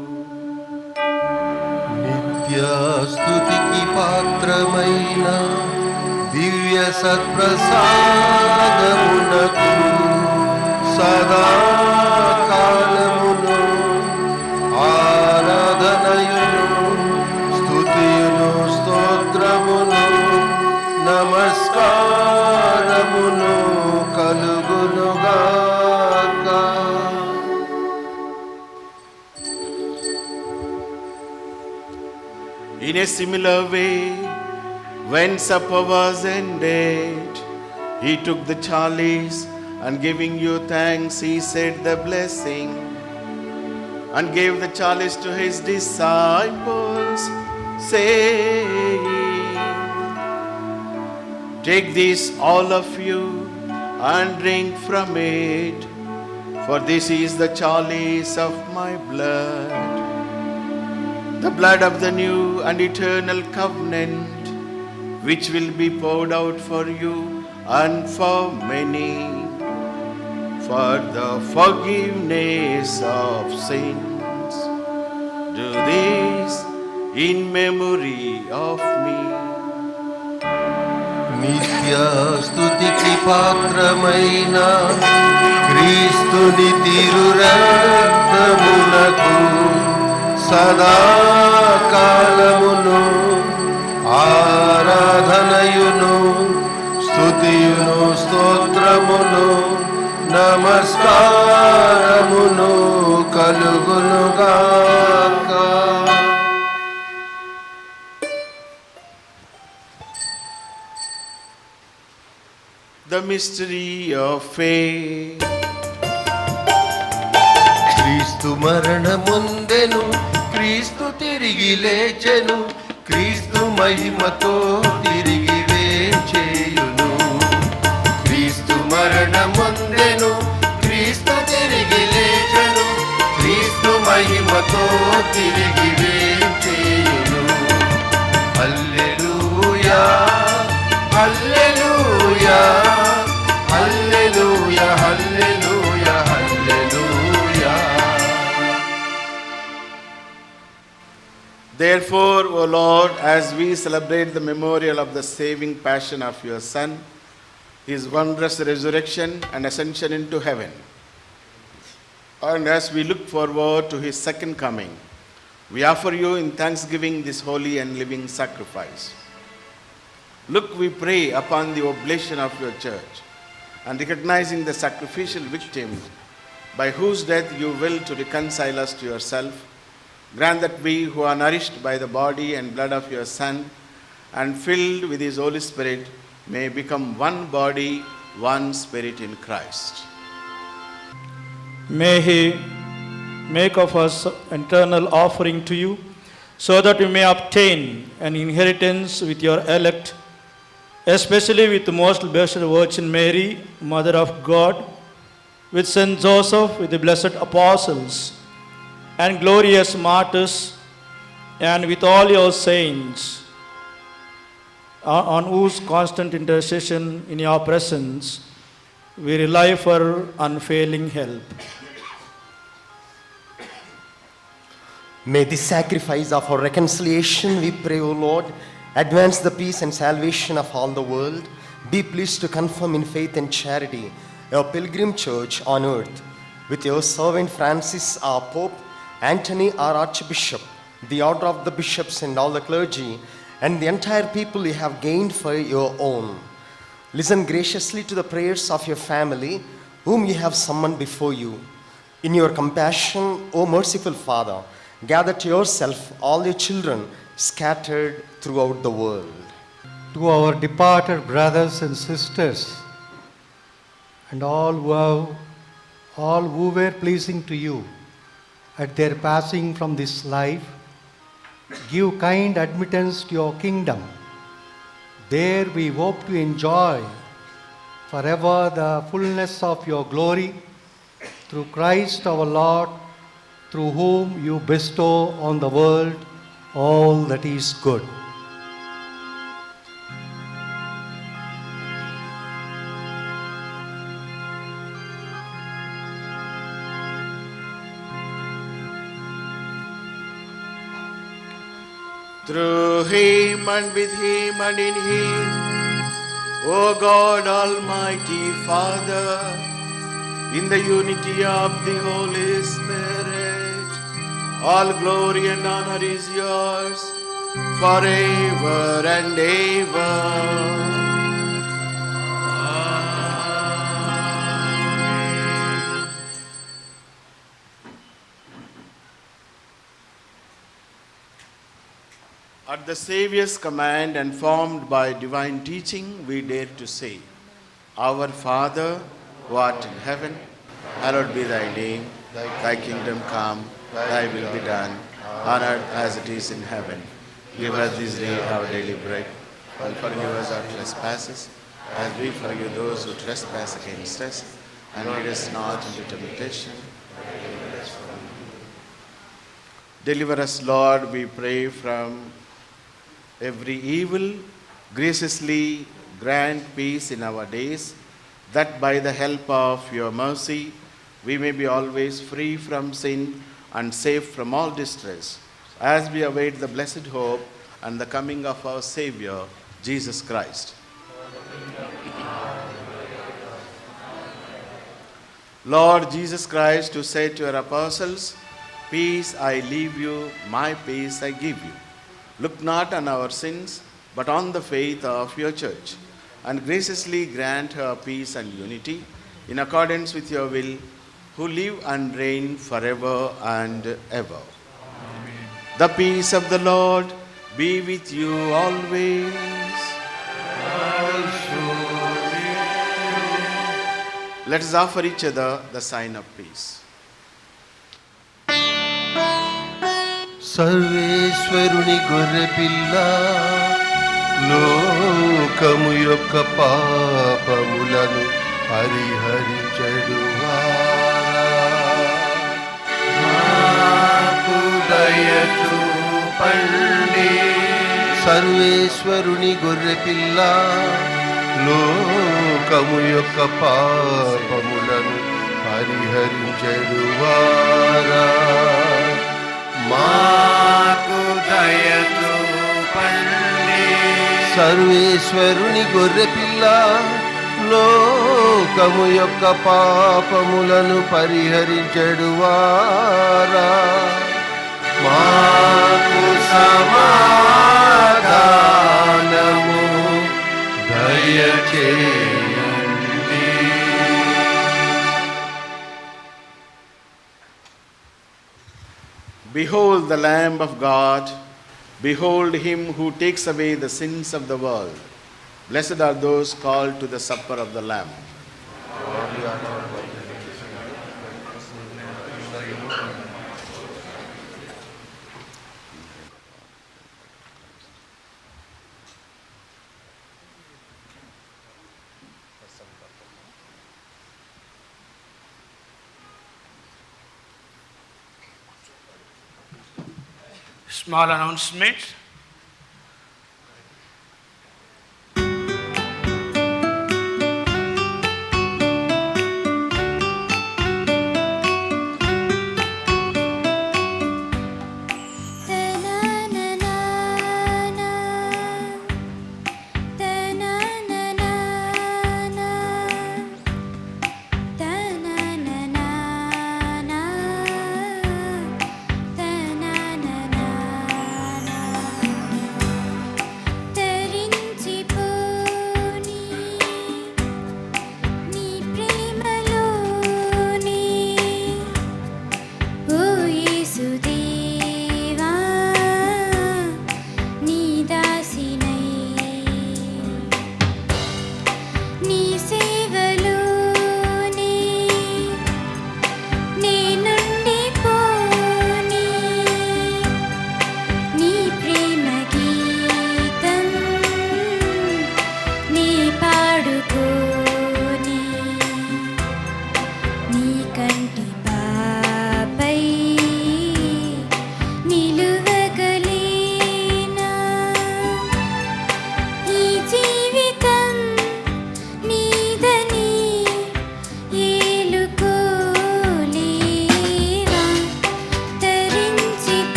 నిత్యస్తుతికి పాత్రమైన దివ్య సత్ప్రసాదమునకు సదాకాలమును ఆరాధనయును స్తుతియును స్తోత్రమును నమస్కారమును కలుగునుగాక. In a similar way, when supper was ended, he took the chalice, and giving you thanks, he said the blessing, and gave the chalice to his disciples, saying, "Take this, all of you, and drink from it, for this is the chalice of my blood, the blood of the new and eternal covenant, which will be poured out for you and for many, for the forgiveness of sins. Do this in memory of me." నిత్యస్తుతికి పాత్రమైన క్రీస్తుని తిరురక్తమునకు సదాకాలమును ఆరాధనయును స్తుతియును స్తోత్రమును నమస్కారమును కలుగునుగాక. The mystery of faith. క్రీస్తు మరణముందెను, క్రీస్తు తిరిగి లేచెను, క్రీస్తు మహిమతో తిరిగి వేంచేయును. క్రీస్తు మరణముందెను, క్రీస్తు తిరిగి లేచెను, క్రీస్తు మహిమతో తిరిగి వేంచేయును. Therefore, O Lord, as we celebrate the memorial of the saving passion of your Son, his wondrous resurrection and ascension into heaven, and as we look forward to his second coming, we offer you in thanksgiving this holy and living sacrifice. Look, we pray, upon the oblation of your church, and recognizing the sacrificial victims by whose death you will to reconcile us to yourself, grant that we who are nourished by the body and blood of your Son and filled with his Holy Spirit may become one body, one spirit in Christ. May he make of us eternal offering to you, so that we may obtain an inheritance with your elect, especially with the most blessed Virgin Mary, Mother of God, with Saint Joseph, with the blessed apostles and glorious martyrs, and with all your saints, on whose constant intercession in your presence we rely for unfailing help. May this sacrifice of our reconciliation, we pray, O Lord, advance the peace and salvation of all the world. Be pleased to confirm in faith and charity your pilgrim church on earth, with your servant Francis, our Pope, Anthony, our Archbishop, the order of the bishops and all the clergy, and the entire people you have gained for your own. Listen graciously to the prayers of your family, whom you have summoned before you. In your compassion, O merciful Father, gather to yourself all your children scattered throughout the world. To our departed brothers and sisters, and all who were pleasing to you at their passing from this life, give kind admittance to your kingdom. There we hope to enjoy forever the fullness of your glory, through Christ our Lord, through whom you bestow on the world all that is good. Through him and with him and in him, O God Almighty Father, in the unity of the Holy Spirit, all glory and honor is yours forever and ever. At the Saviour's command and formed by divine teaching, we dare to say, Our Father, who art in heaven, hallowed be thy name. Thy kingdom come, thy will be done, on earth as it is in heaven. Give us this day our daily bread, and forgive us our trespasses, as we forgive those who trespass against us, and lead us not into temptation. Deliver us, Lord, we pray, from every evil. Graciously grant peace in our days, that by the help of your mercy we may be always free from sin and safe from all distress, as we await the blessed hope and the coming of our Savior, Jesus Christ. Lord Jesus Christ, who said to your apostles, Peace I leave you, my peace I give you. Look not on our sins, but on the faith of your church, and graciously grant her peace and unity, in accordance with your will, who live and reign forever and ever. Amen. The peace of the Lord be with you always. Let us offer each other the sign of peace. సర్వేశ్వరుని గొర్రెపిల్ల, లోకము యొక్క పాపములను పరిహరించెడువాడా, నాకు దయ చూపండి. సర్వేశ్వరుని గొర్రెపిల్ల, లోకము యొక్క పాపములను పరిహరించెడువాడా, మాకు దయ సర్వేశ్వరుని గొర్రెపిల్ల లోకము యొక్క పాపములను పరిహరించెడువారా మాకు సమాధానము దయచేయండి. Behold the Lamb of God, behold him who takes away the sins of the world. Blessed are those called to the supper of the Lamb. Small announcements.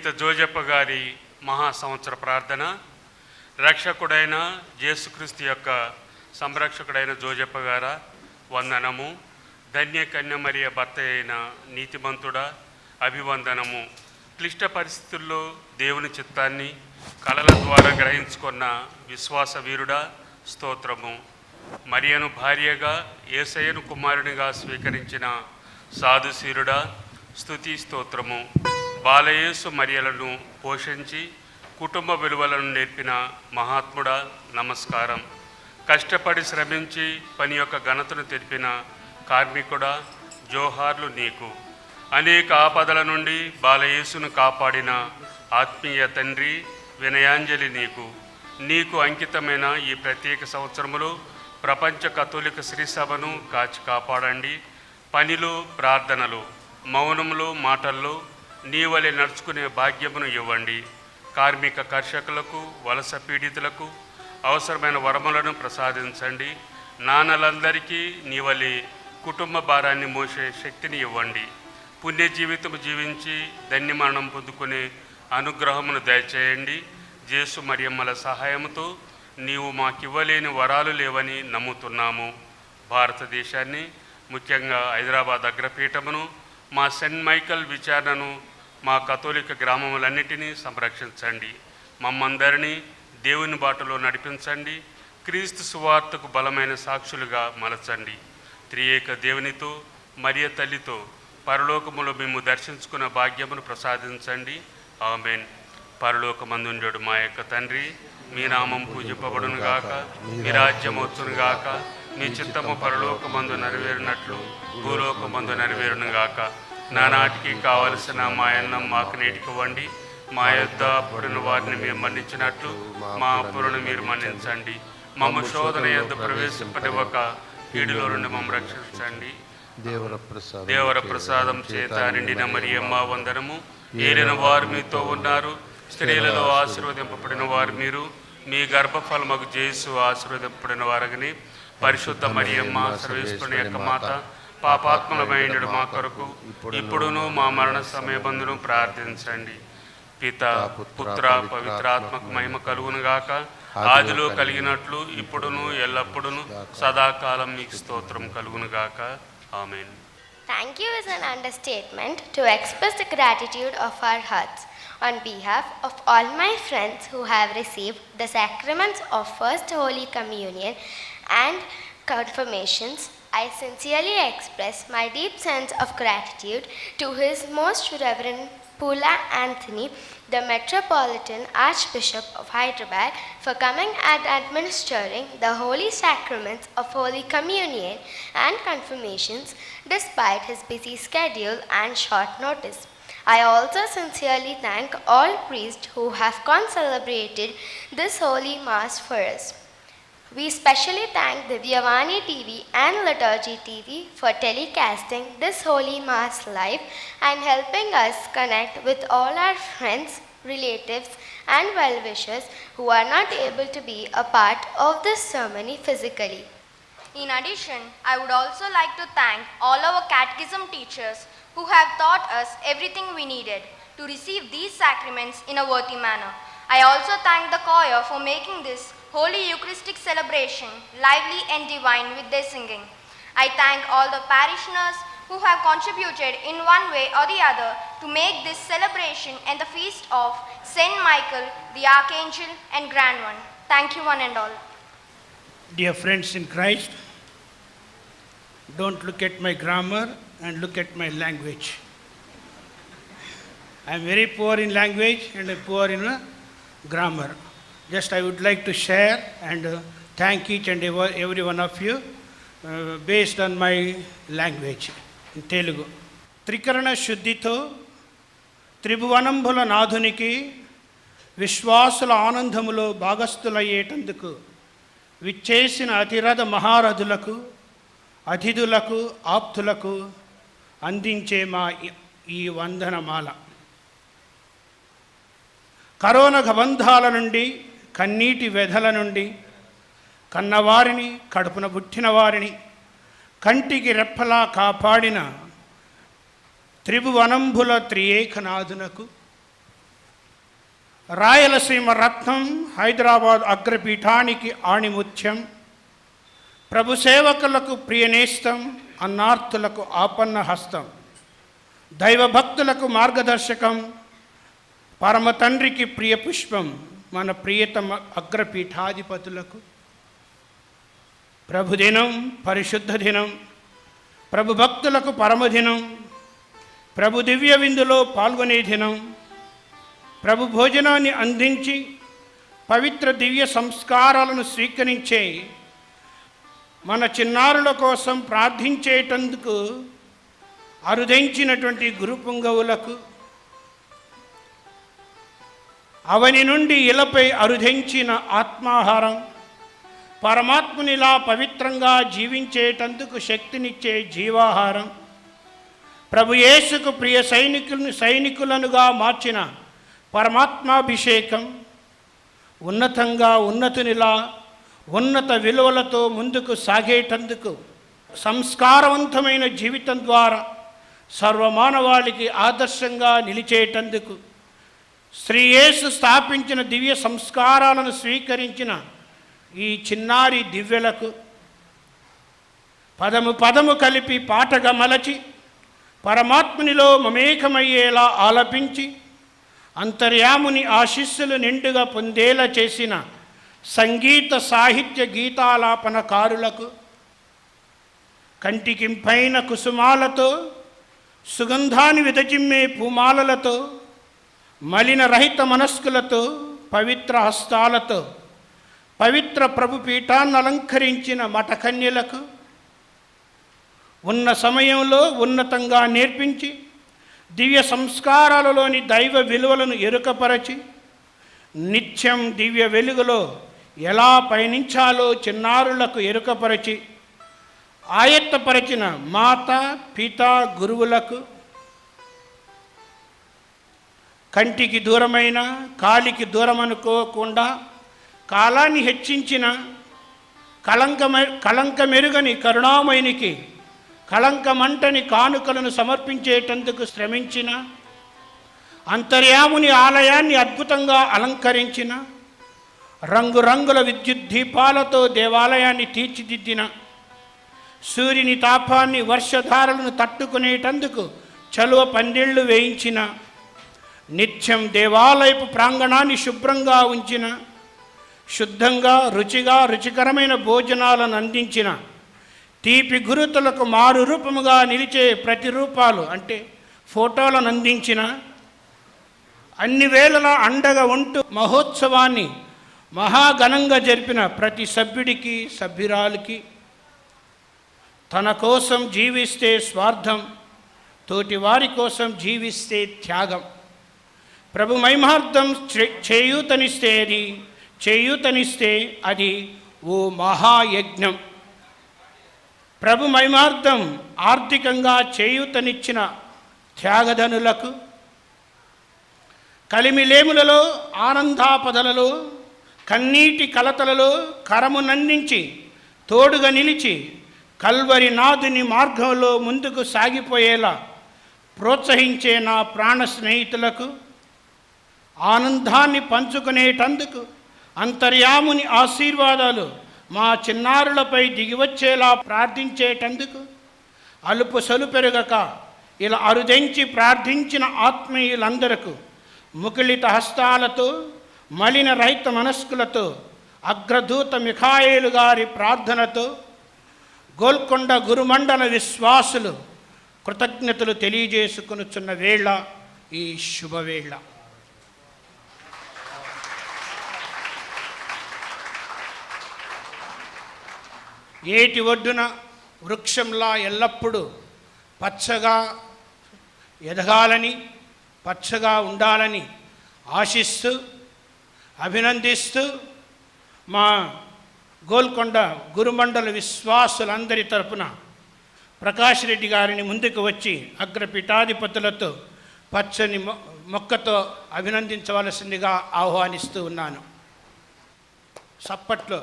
పునీత జోజప్ప గారి మహా సంవత్సర ప్రార్థన. రక్షకుడైన యేసుక్రీస్తు యొక్క సంరక్షకుడైన జోజప్ప గార వందనము. ధన్య కన్య మరియ భర్త అయిన నీతిమంతుడా అభివందనము. క్లిష్ట పరిస్థితుల్లో దేవుని చిత్తాన్ని కళల ద్వారా గ్రహించుకున్న విశ్వాస వీరుడా స్తోత్రము. మరియను భార్యగా యేసయ్యను కుమారునిగా స్వీకరించిన సాధుశీరుడా స్తుతి స్తోత్రము. బాలయేసు మరియలను పోషించి కుటుంబ విలువలను నేర్పిన మహాత్ముడా నమస్కారం. కష్టపడి శ్రమించి పని యొక్క ఘనతను తెలిపిన కార్మికుడా జోహార్లు నీకు. అనేక ఆపదల నుండి బాలయేసును కాపాడిన ఆత్మీయ తండ్రి వినయాంజలి నీకు. నీకు అంకితమైన ఈ ప్రత్యేక సంవత్సరములో ప్రపంచ కథోలిక శ్రీ సభను కాచి కాపాడండి. పనిలో, ప్రార్థనలు, మౌనంలో, మాటల్లో నీ వలె నడుచుకునే భాగ్యమును ఇవ్వండి. కార్మిక కర్షకులకు, వలస పీడితులకు అవసరమైన వరములను ప్రసాదించండి. నాన్నలందరికీ నీ వలె కుటుంబ భారాన్ని మోసే శక్తిని ఇవ్వండి. పుణ్య జీవితం జీవించి ధన్యమరణం పొందుకునే అనుగ్రహమును దయచేయండి. జేసు మరియమ్మల సహాయంతో నీవు మాకివ్వలేని వరాలు లేవని నమ్ముతున్నాము. భారతదేశాన్ని, ముఖ్యంగా హైదరాబాద్ అగ్రపీఠమును, మా సెయింట్ మైకల్ విచారణను, మా కథోలిక గ్రామములన్నిటినీ సంరక్షించండి. మమ్మందరినీ దేవుని బాటలో నడిపించండి. క్రీస్తు సువార్తకు బలమైన సాక్షులుగా మలచండి. త్రియేక దేవునితో, మరియ తల్లితో పరలోకములో మేము దర్శించుకున్న భాగ్యమును ప్రసాదించండి. ఆమేన్. పరలోకమందుండెడు మా యొక్క తండ్రి, మీ నామం పూజింపబడును గాక, మీ రాజ్యం వచ్చును గాక, మీ చిత్తము పరలోకమందు నెరవేరినట్లు భూలోకమందు నెరవేరును గాక. నానాటికి కావలసిన మా అన్నం మాకు నేటికివ్వండి. మా యొద్ద అప్పుడున్న వారిని మేము మన్నించినట్లు మా అప్పులను మీరు మన్నించండి. మమ్మ శోధన యొద్ద ప్రవేశింపనివ్వక కీడులో నుండి మమ్మల్ని రక్షించండి. దేవర ప్రసాదం చేత నిండిన మరియమ్మ వందనము. ఏలిన వారు మీతో ఉన్నారు, స్త్రీలలో ఆశీర్వదింపబడిన వారు మీరు. మీ గర్భఫలమగు జేసు ఆశీర్వదింపబడిన వారగని. పరిశుద్ధ మరియమ్మ సర్వేశ్వరుని యొక్క మాత, పాపాత్మలమైనడు మా కొరకు ఇప్పుడును మా మరణ సమయబందును ప్రార్థించండి. పిత, పుత్ర, పవిత్రాత్మకు మహిమ కలుగును గాక. ఆదిలో కలిగినట్లు ఇప్పుడును ఎల్లప్పుడును సదాకాలం మీకు స్తోత్రం కలుగును గాక. ఆమేన్. Thank you is an understatement to express the gratitude of our hearts. On behalf of all my friends who have received the sacraments of First Holy Communion and confirmations, I sincerely express my deep sense of gratitude to His Most Reverend Pula Anthony, the Metropolitan Archbishop of Hyderabad, for coming and administering the holy sacraments of Holy Communion and confirmations despite his busy schedule and short notice. I also sincerely thank all priests who have concelebrated this holy Mass for us. We specially thank Divyavani TV and Liturgy TV for telecasting this Holy Mass live and helping us connect with all our friends, relatives and well-wishers who are not able to be a part of this ceremony physically. In addition, I would also like to thank all our catechism teachers who have taught us everything we needed to receive these sacraments in a worthy manner. I also thank the choir for making this Holy Eucharistic celebration lively and divine with their singing. I thank all the parishioners who have contributed in one way or the other to make this celebration and the feast of Saint Michael, the Archangel and Grand One. Thank you one and all. Dear friends in Christ, don't look at my grammar and look at my language. I am very poor in language and poor in grammar. Just I would like to share and thank each and every one of you based on my language in Telugu. త్రికరణ శుద్ధితో త్రిభువనంబుల నాథునికి విశ్వాసుల ఆనందములో భాగస్థులయ్యేటందుకు విచ్చేసిన అతిరథ మహారథులకు, అతిథులకు, ఆప్తులకు అందించే మా ఈ వందనమాల. Corona గబంధాల నుండి, కన్నీటి వ్యధల నుండి, కన్నవారిని, కడుపున పుట్టిన వారిని కంటికి రెప్పలా కాపాడిన త్రిభువనంబుల త్రియేకనాథునకు రాయలసీమ రత్నం, హైదరాబాద్ అగ్రపీఠానికి ఆణిముత్యం, ప్రభు సేవకులకు ప్రియనేస్తం, అన్నార్థులకు ఆపన్న హస్తం, దైవభక్తులకు మార్గదర్శకం, పరమ తండ్రికి ప్రియ పుష్పం, మన ప్రియతమ అగ్రపీఠాధిపతులకు ప్రభుదినం, పరిశుద్ధ దినం, ప్రభు భక్తులకు పరమదినం, ప్రభు దివ్య విందులో పాల్గొనే దినం, ప్రభు భోజనాన్ని అందించి పవిత్ర దివ్య సంస్కారాలను స్వీకరించే మన చిన్నారుల కోసం ప్రార్థించేటందుకు అరుదించినటువంటి గురుపుంగవులకు, అవని నుండి ఇలపై అరుదించిన ఆత్మాహారం, పరమాత్మునిలా పవిత్రంగా జీవించేటందుకు శక్తినిచ్చే జీవాహారం, ప్రభు యేసుకు ప్రియ సైనికులనుగా మార్చిన పరమాత్మాభిషేకం, ఉన్నతంగా ఉన్నతునిలా ఉన్నత విలువలతో ముందుకు సాగేటందుకు సంస్కారవంతమైన జీవితం ద్వారా సర్వమానవాళికి ఆదర్శంగా నిలిచేటందుకు శ్రీ యేసు స్థాపించిన దివ్య సంస్కారాలను స్వీకరించిన ఈ చిన్నారి దివ్యలకు పదము కలిపి పాటగా మలచి పరమాత్మునిలో మమేకమయ్యేలా ఆలపించి అంతర్యాముని ఆశీస్సులు నిండుగా పొందేలా చేసిన సంగీత సాహిత్య గీతాలాపనకారులకు, కంటికింపైన కుసుమాలతో సుగంధాన్ని విదజిమ్మే పూమాలలతో, మలిన రహిత మనస్కులతో, పవిత్ర హస్తాలతో పవిత్ర ప్రభుపీఠాన్ని అలంకరించిన మఠకన్యలకు, ఉన్న సమయంలో ఉన్నతంగా నేర్పించి దివ్య సంస్కారాలలోని దైవ విలువలను ఎరుకపరచి నిత్యం దివ్య వెలుగులో ఎలా పయనించాలో చిన్నారులకు ఎరుకపరచి ఆయత్తపరచిన మాత పిత గురువులకు, కంటికి దూరమైన కాలికి దూరమనుకోకుండా కాలాన్ని హెచ్చించిన కళంకమెరుగని కరుణామయునికి కళంకమంటని కానుకలను సమర్పించేటందుకు శ్రమించిన, అంతర్యాముని ఆలయాన్ని అద్భుతంగా అలంకరించిన, రంగురంగుల విద్యుత్ దీపాలతో దేవాలయాన్ని తీర్చిదిద్దిన, సూర్యుని తాపాన్ని వర్షధారలను తట్టుకునేటందుకు చలువ పందిళ్ళు వేయించిన, నిత్యం దేవాలయపు ప్రాంగణాన్ని శుభ్రంగా ఉంచిన, శుద్ధంగా రుచికరమైన భోజనాలను అందించిన, తీపి గురుతులకు మారు రూపముగా నిలిచే ప్రతిరూపాలు అంటే ఫోటోలను అందించిన, అన్ని వేళలా అండగా ఉంటూ మహోత్సవాన్ని మహాఘనంగా జరిపిన ప్రతి సభ్యుడికి సభ్యురాలికి, తన కోసం జీవిస్తే స్వార్థం, తోటి వారి కోసం జీవిస్తే త్యాగం, ప్రభు మహిమార్థం చేయూతనిస్తే అది ఓ మహాయజ్ఞం, ప్రభు మహిమార్థం ఆర్థికంగా చేయూతనిచ్చిన త్యాగధనులకు, కలిమిలేములలో ఆనందాపదలలో కన్నీటి కలతలలో కరమునందించి తోడుగా నిలిచి కల్వరి నాదుని మార్గంలో ముందుకు సాగిపోయేలా ప్రోత్సహించే నా ప్రాణ స్నేహితులకు, ఆనందాన్ని పంచుకునేటందుకు అంతర్యాముని ఆశీర్వాదాలు మా చిన్నారులపై దిగివచ్చేలా ప్రార్థించేటందుకు అలుపు సొలుపెరుగక ఇలా అరుదెంచి ప్రార్థించిన ఆత్మీయులందరకు ముకుళిత హస్తాలతో మలిన రహిత మనస్కులతో అగ్రదూత మిఖాయేలు గారి ప్రార్థనతో గోల్కొండ గురుమండల విశ్వాసులు కృతజ్ఞతలు తెలియజేసుకొనుచున్న వేళ ఈ శుభవేళ. ఏటి ఒడ్డున వృక్షంలా ఎల్లప్పుడూ పచ్చగా ఎదగాలని, పచ్చగా ఉండాలని ఆశిస్తూ అభినందిస్తూ మా గోల్కొండ గురుమండల విశ్వాసులందరి తరపున ప్రకాష్ రెడ్డి గారిని ముందుకు వచ్చి అగ్రపీఠాధిపతులతో పచ్చని మొక్కతో అభినందించవలసిందిగా ఆహ్వానిస్తూ ఉన్నాను. సప్పట్లో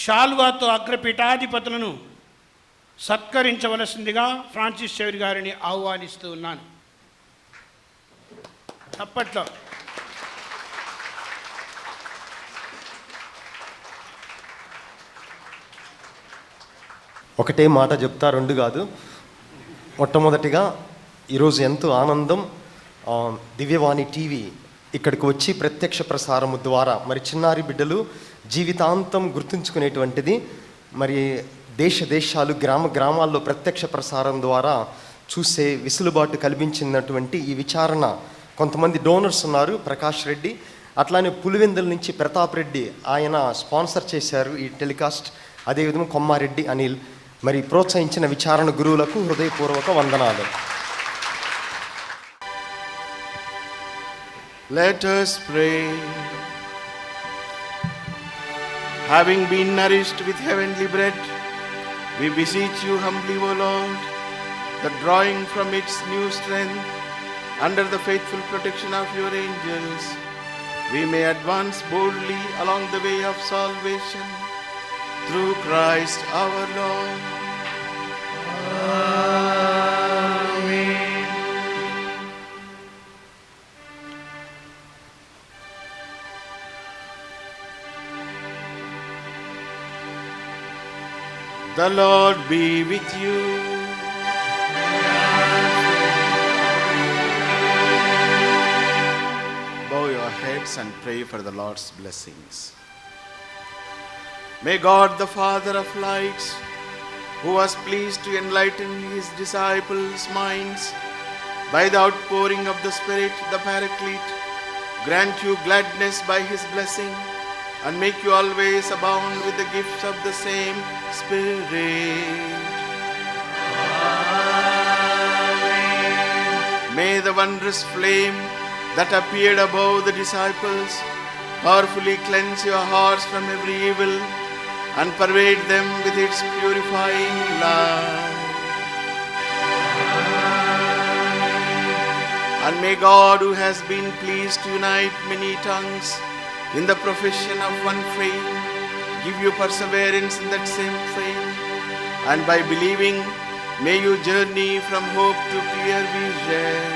షాల్వాతో అగ్రపీఠాధిపతులను సత్కరించవలసిందిగా ఫ్రాన్సిస్ సేవియర్ గారిని ఆహ్వానిస్తూ ఉన్నాను. చప్పట్లో. ఒకటే మాట చెప్తా, రెండు కాదు. మొట్టమొదటిగా ఈరోజు ఎంతో ఆనందం, దివ్యవాణి టీవీ ఇక్కడికి వచ్చి ప్రత్యక్ష ప్రసారము ద్వారా మరి చిన్నారి బిడ్డలు జీవితాంతం గుర్తుంచుకునేటువంటిది, మరి దేశాలు గ్రామాల్లో ప్రత్యక్ష ప్రసారం ద్వారా చూసే వెసులుబాటు కల్పించినటువంటి ఈ విచారణ, కొంతమంది డోనర్స్ ఉన్నారు, ప్రకాష్ రెడ్డి, అట్లానే పులివెందుల నుంచి ప్రతాప్ రెడ్డి ఆయన స్పాన్సర్ చేశారు ఈ టెలికాస్ట్, అదేవిధంగా కొమ్మారెడ్డి అనిల్, మరి ప్రోత్సహించిన విచారణ గురువులకు హృదయపూర్వక వందనాలు. Let us pray. Having been nourished with heavenly bread, we beseech you humbly, O Lord, that drawing from its new strength, under the faithful protection of your angels, we may advance boldly along the way of salvation, through Christ our Lord. Amen. The Lord be with you. Bow your heads and pray for the Lord's blessings. May God, the Father of lights, who was pleased to enlighten his disciples' minds by the outpouring of the Spirit, the Paraclete, grant you gladness by his blessing, and make you always abound with the gifts of the same Spirit. Amen. May the wondrous flame that appeared above the disciples powerfully cleanse your hearts from every evil and pervade them with its purifying light. And may God, who has been pleased to unite many tongues in the profession of one faith, give you perseverance in that same faith, and by believing may you journey from hope to clear vision.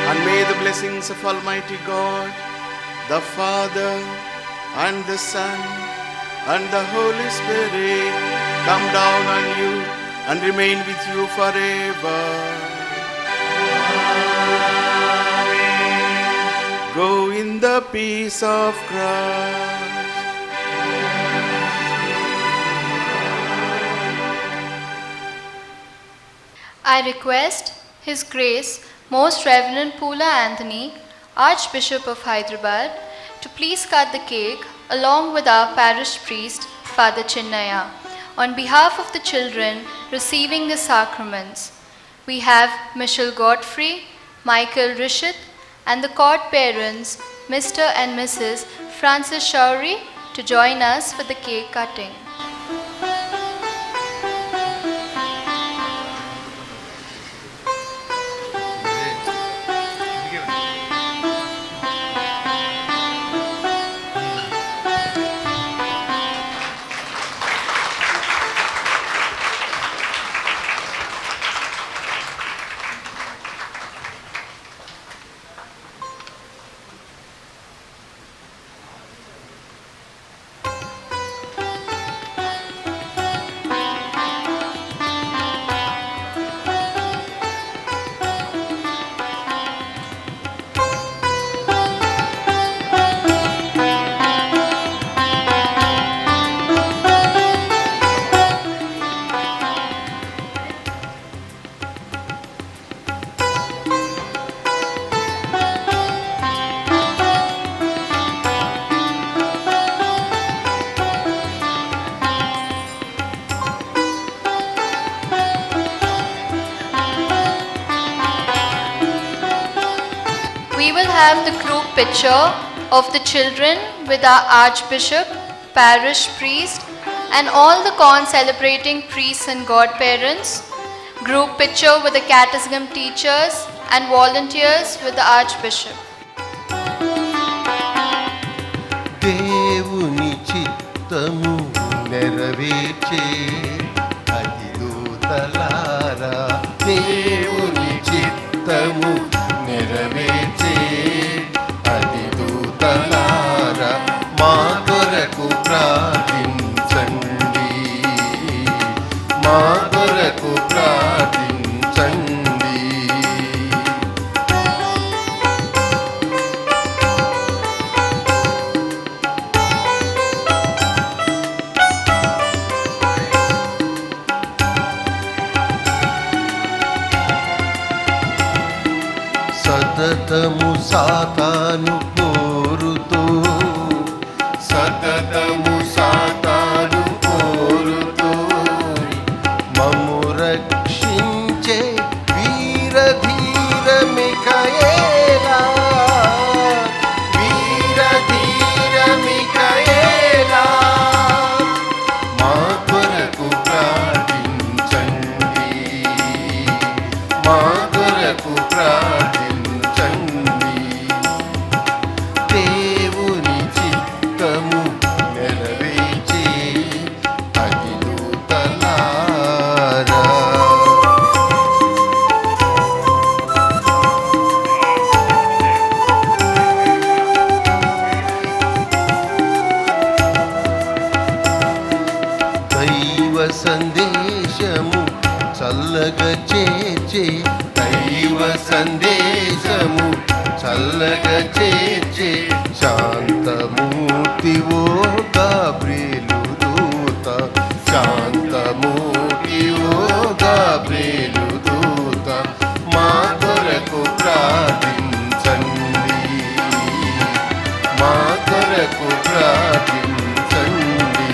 And may the blessings of Almighty God, the Father and the Son and the Holy Spirit come down on you and remain with you forever. Go in the peace of Christ. I request His Grace Most Reverend Pula Anthony, Archbishop of Hyderabad, to please cut the cake along with our parish priest, Father Chinnaya, on behalf of the children receiving the sacraments. We have Michelle Godfrey, Michael Rishit, and the court parents, Mr. and Mrs. Francis Shourie, to join us for the cake cutting. We will have the group picture of the children with our Archbishop, parish priest, and all the celebrating priests and godparents. Group picture with the catechism teachers and volunteers with the Archbishop. దేవుని చిత్తము నెరవేర్చే అధిదూతలారా, దేవుని చిత్తము నెరవేర్చే అధిదూతలారా, మా కొరకు ప్రార్థించండి, మా కొరకు ప్రార్థించండి. సతతము సాతాను కోరుతూ, సతతము సాతాను కోరుతూ, మమ్ము రక్షించే వీరధీర మిఖాయేలా, వీరధీర మిఖాయేలా, మా కొరకు ప్రార్థించండి, మా కొరకు ప్రార్థించండి. దేవుని చిత్తము నెరవేర్చే అధిదూతలారా. దైవ సందేశము చల్లగా చేర్చే, దైవ సందేశము చల్లగా చేర్చే శాంతమూర్తి ఓ గాబ్రియేలు దూత, శాంతమూర్తి ఓ గాబ్రియేలు దూత, మా కొరకు ప్రార్థించండి, మా కొరకు ప్రార్థించండి.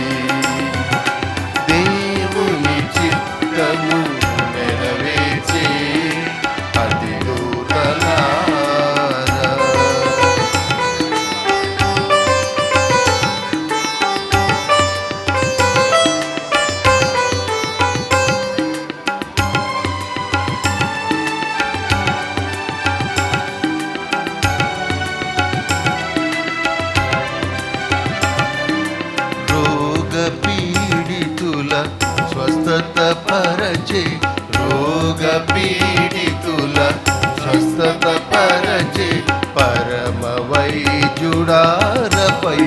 దేవుని చిత్తము నెరవేర్చే అధిదూతలారా. రోగ పీడితుల స్వస్థత పరచే, రోగ పీడితుల స్వస్థత పరచే పరమ వైద్యుడారపై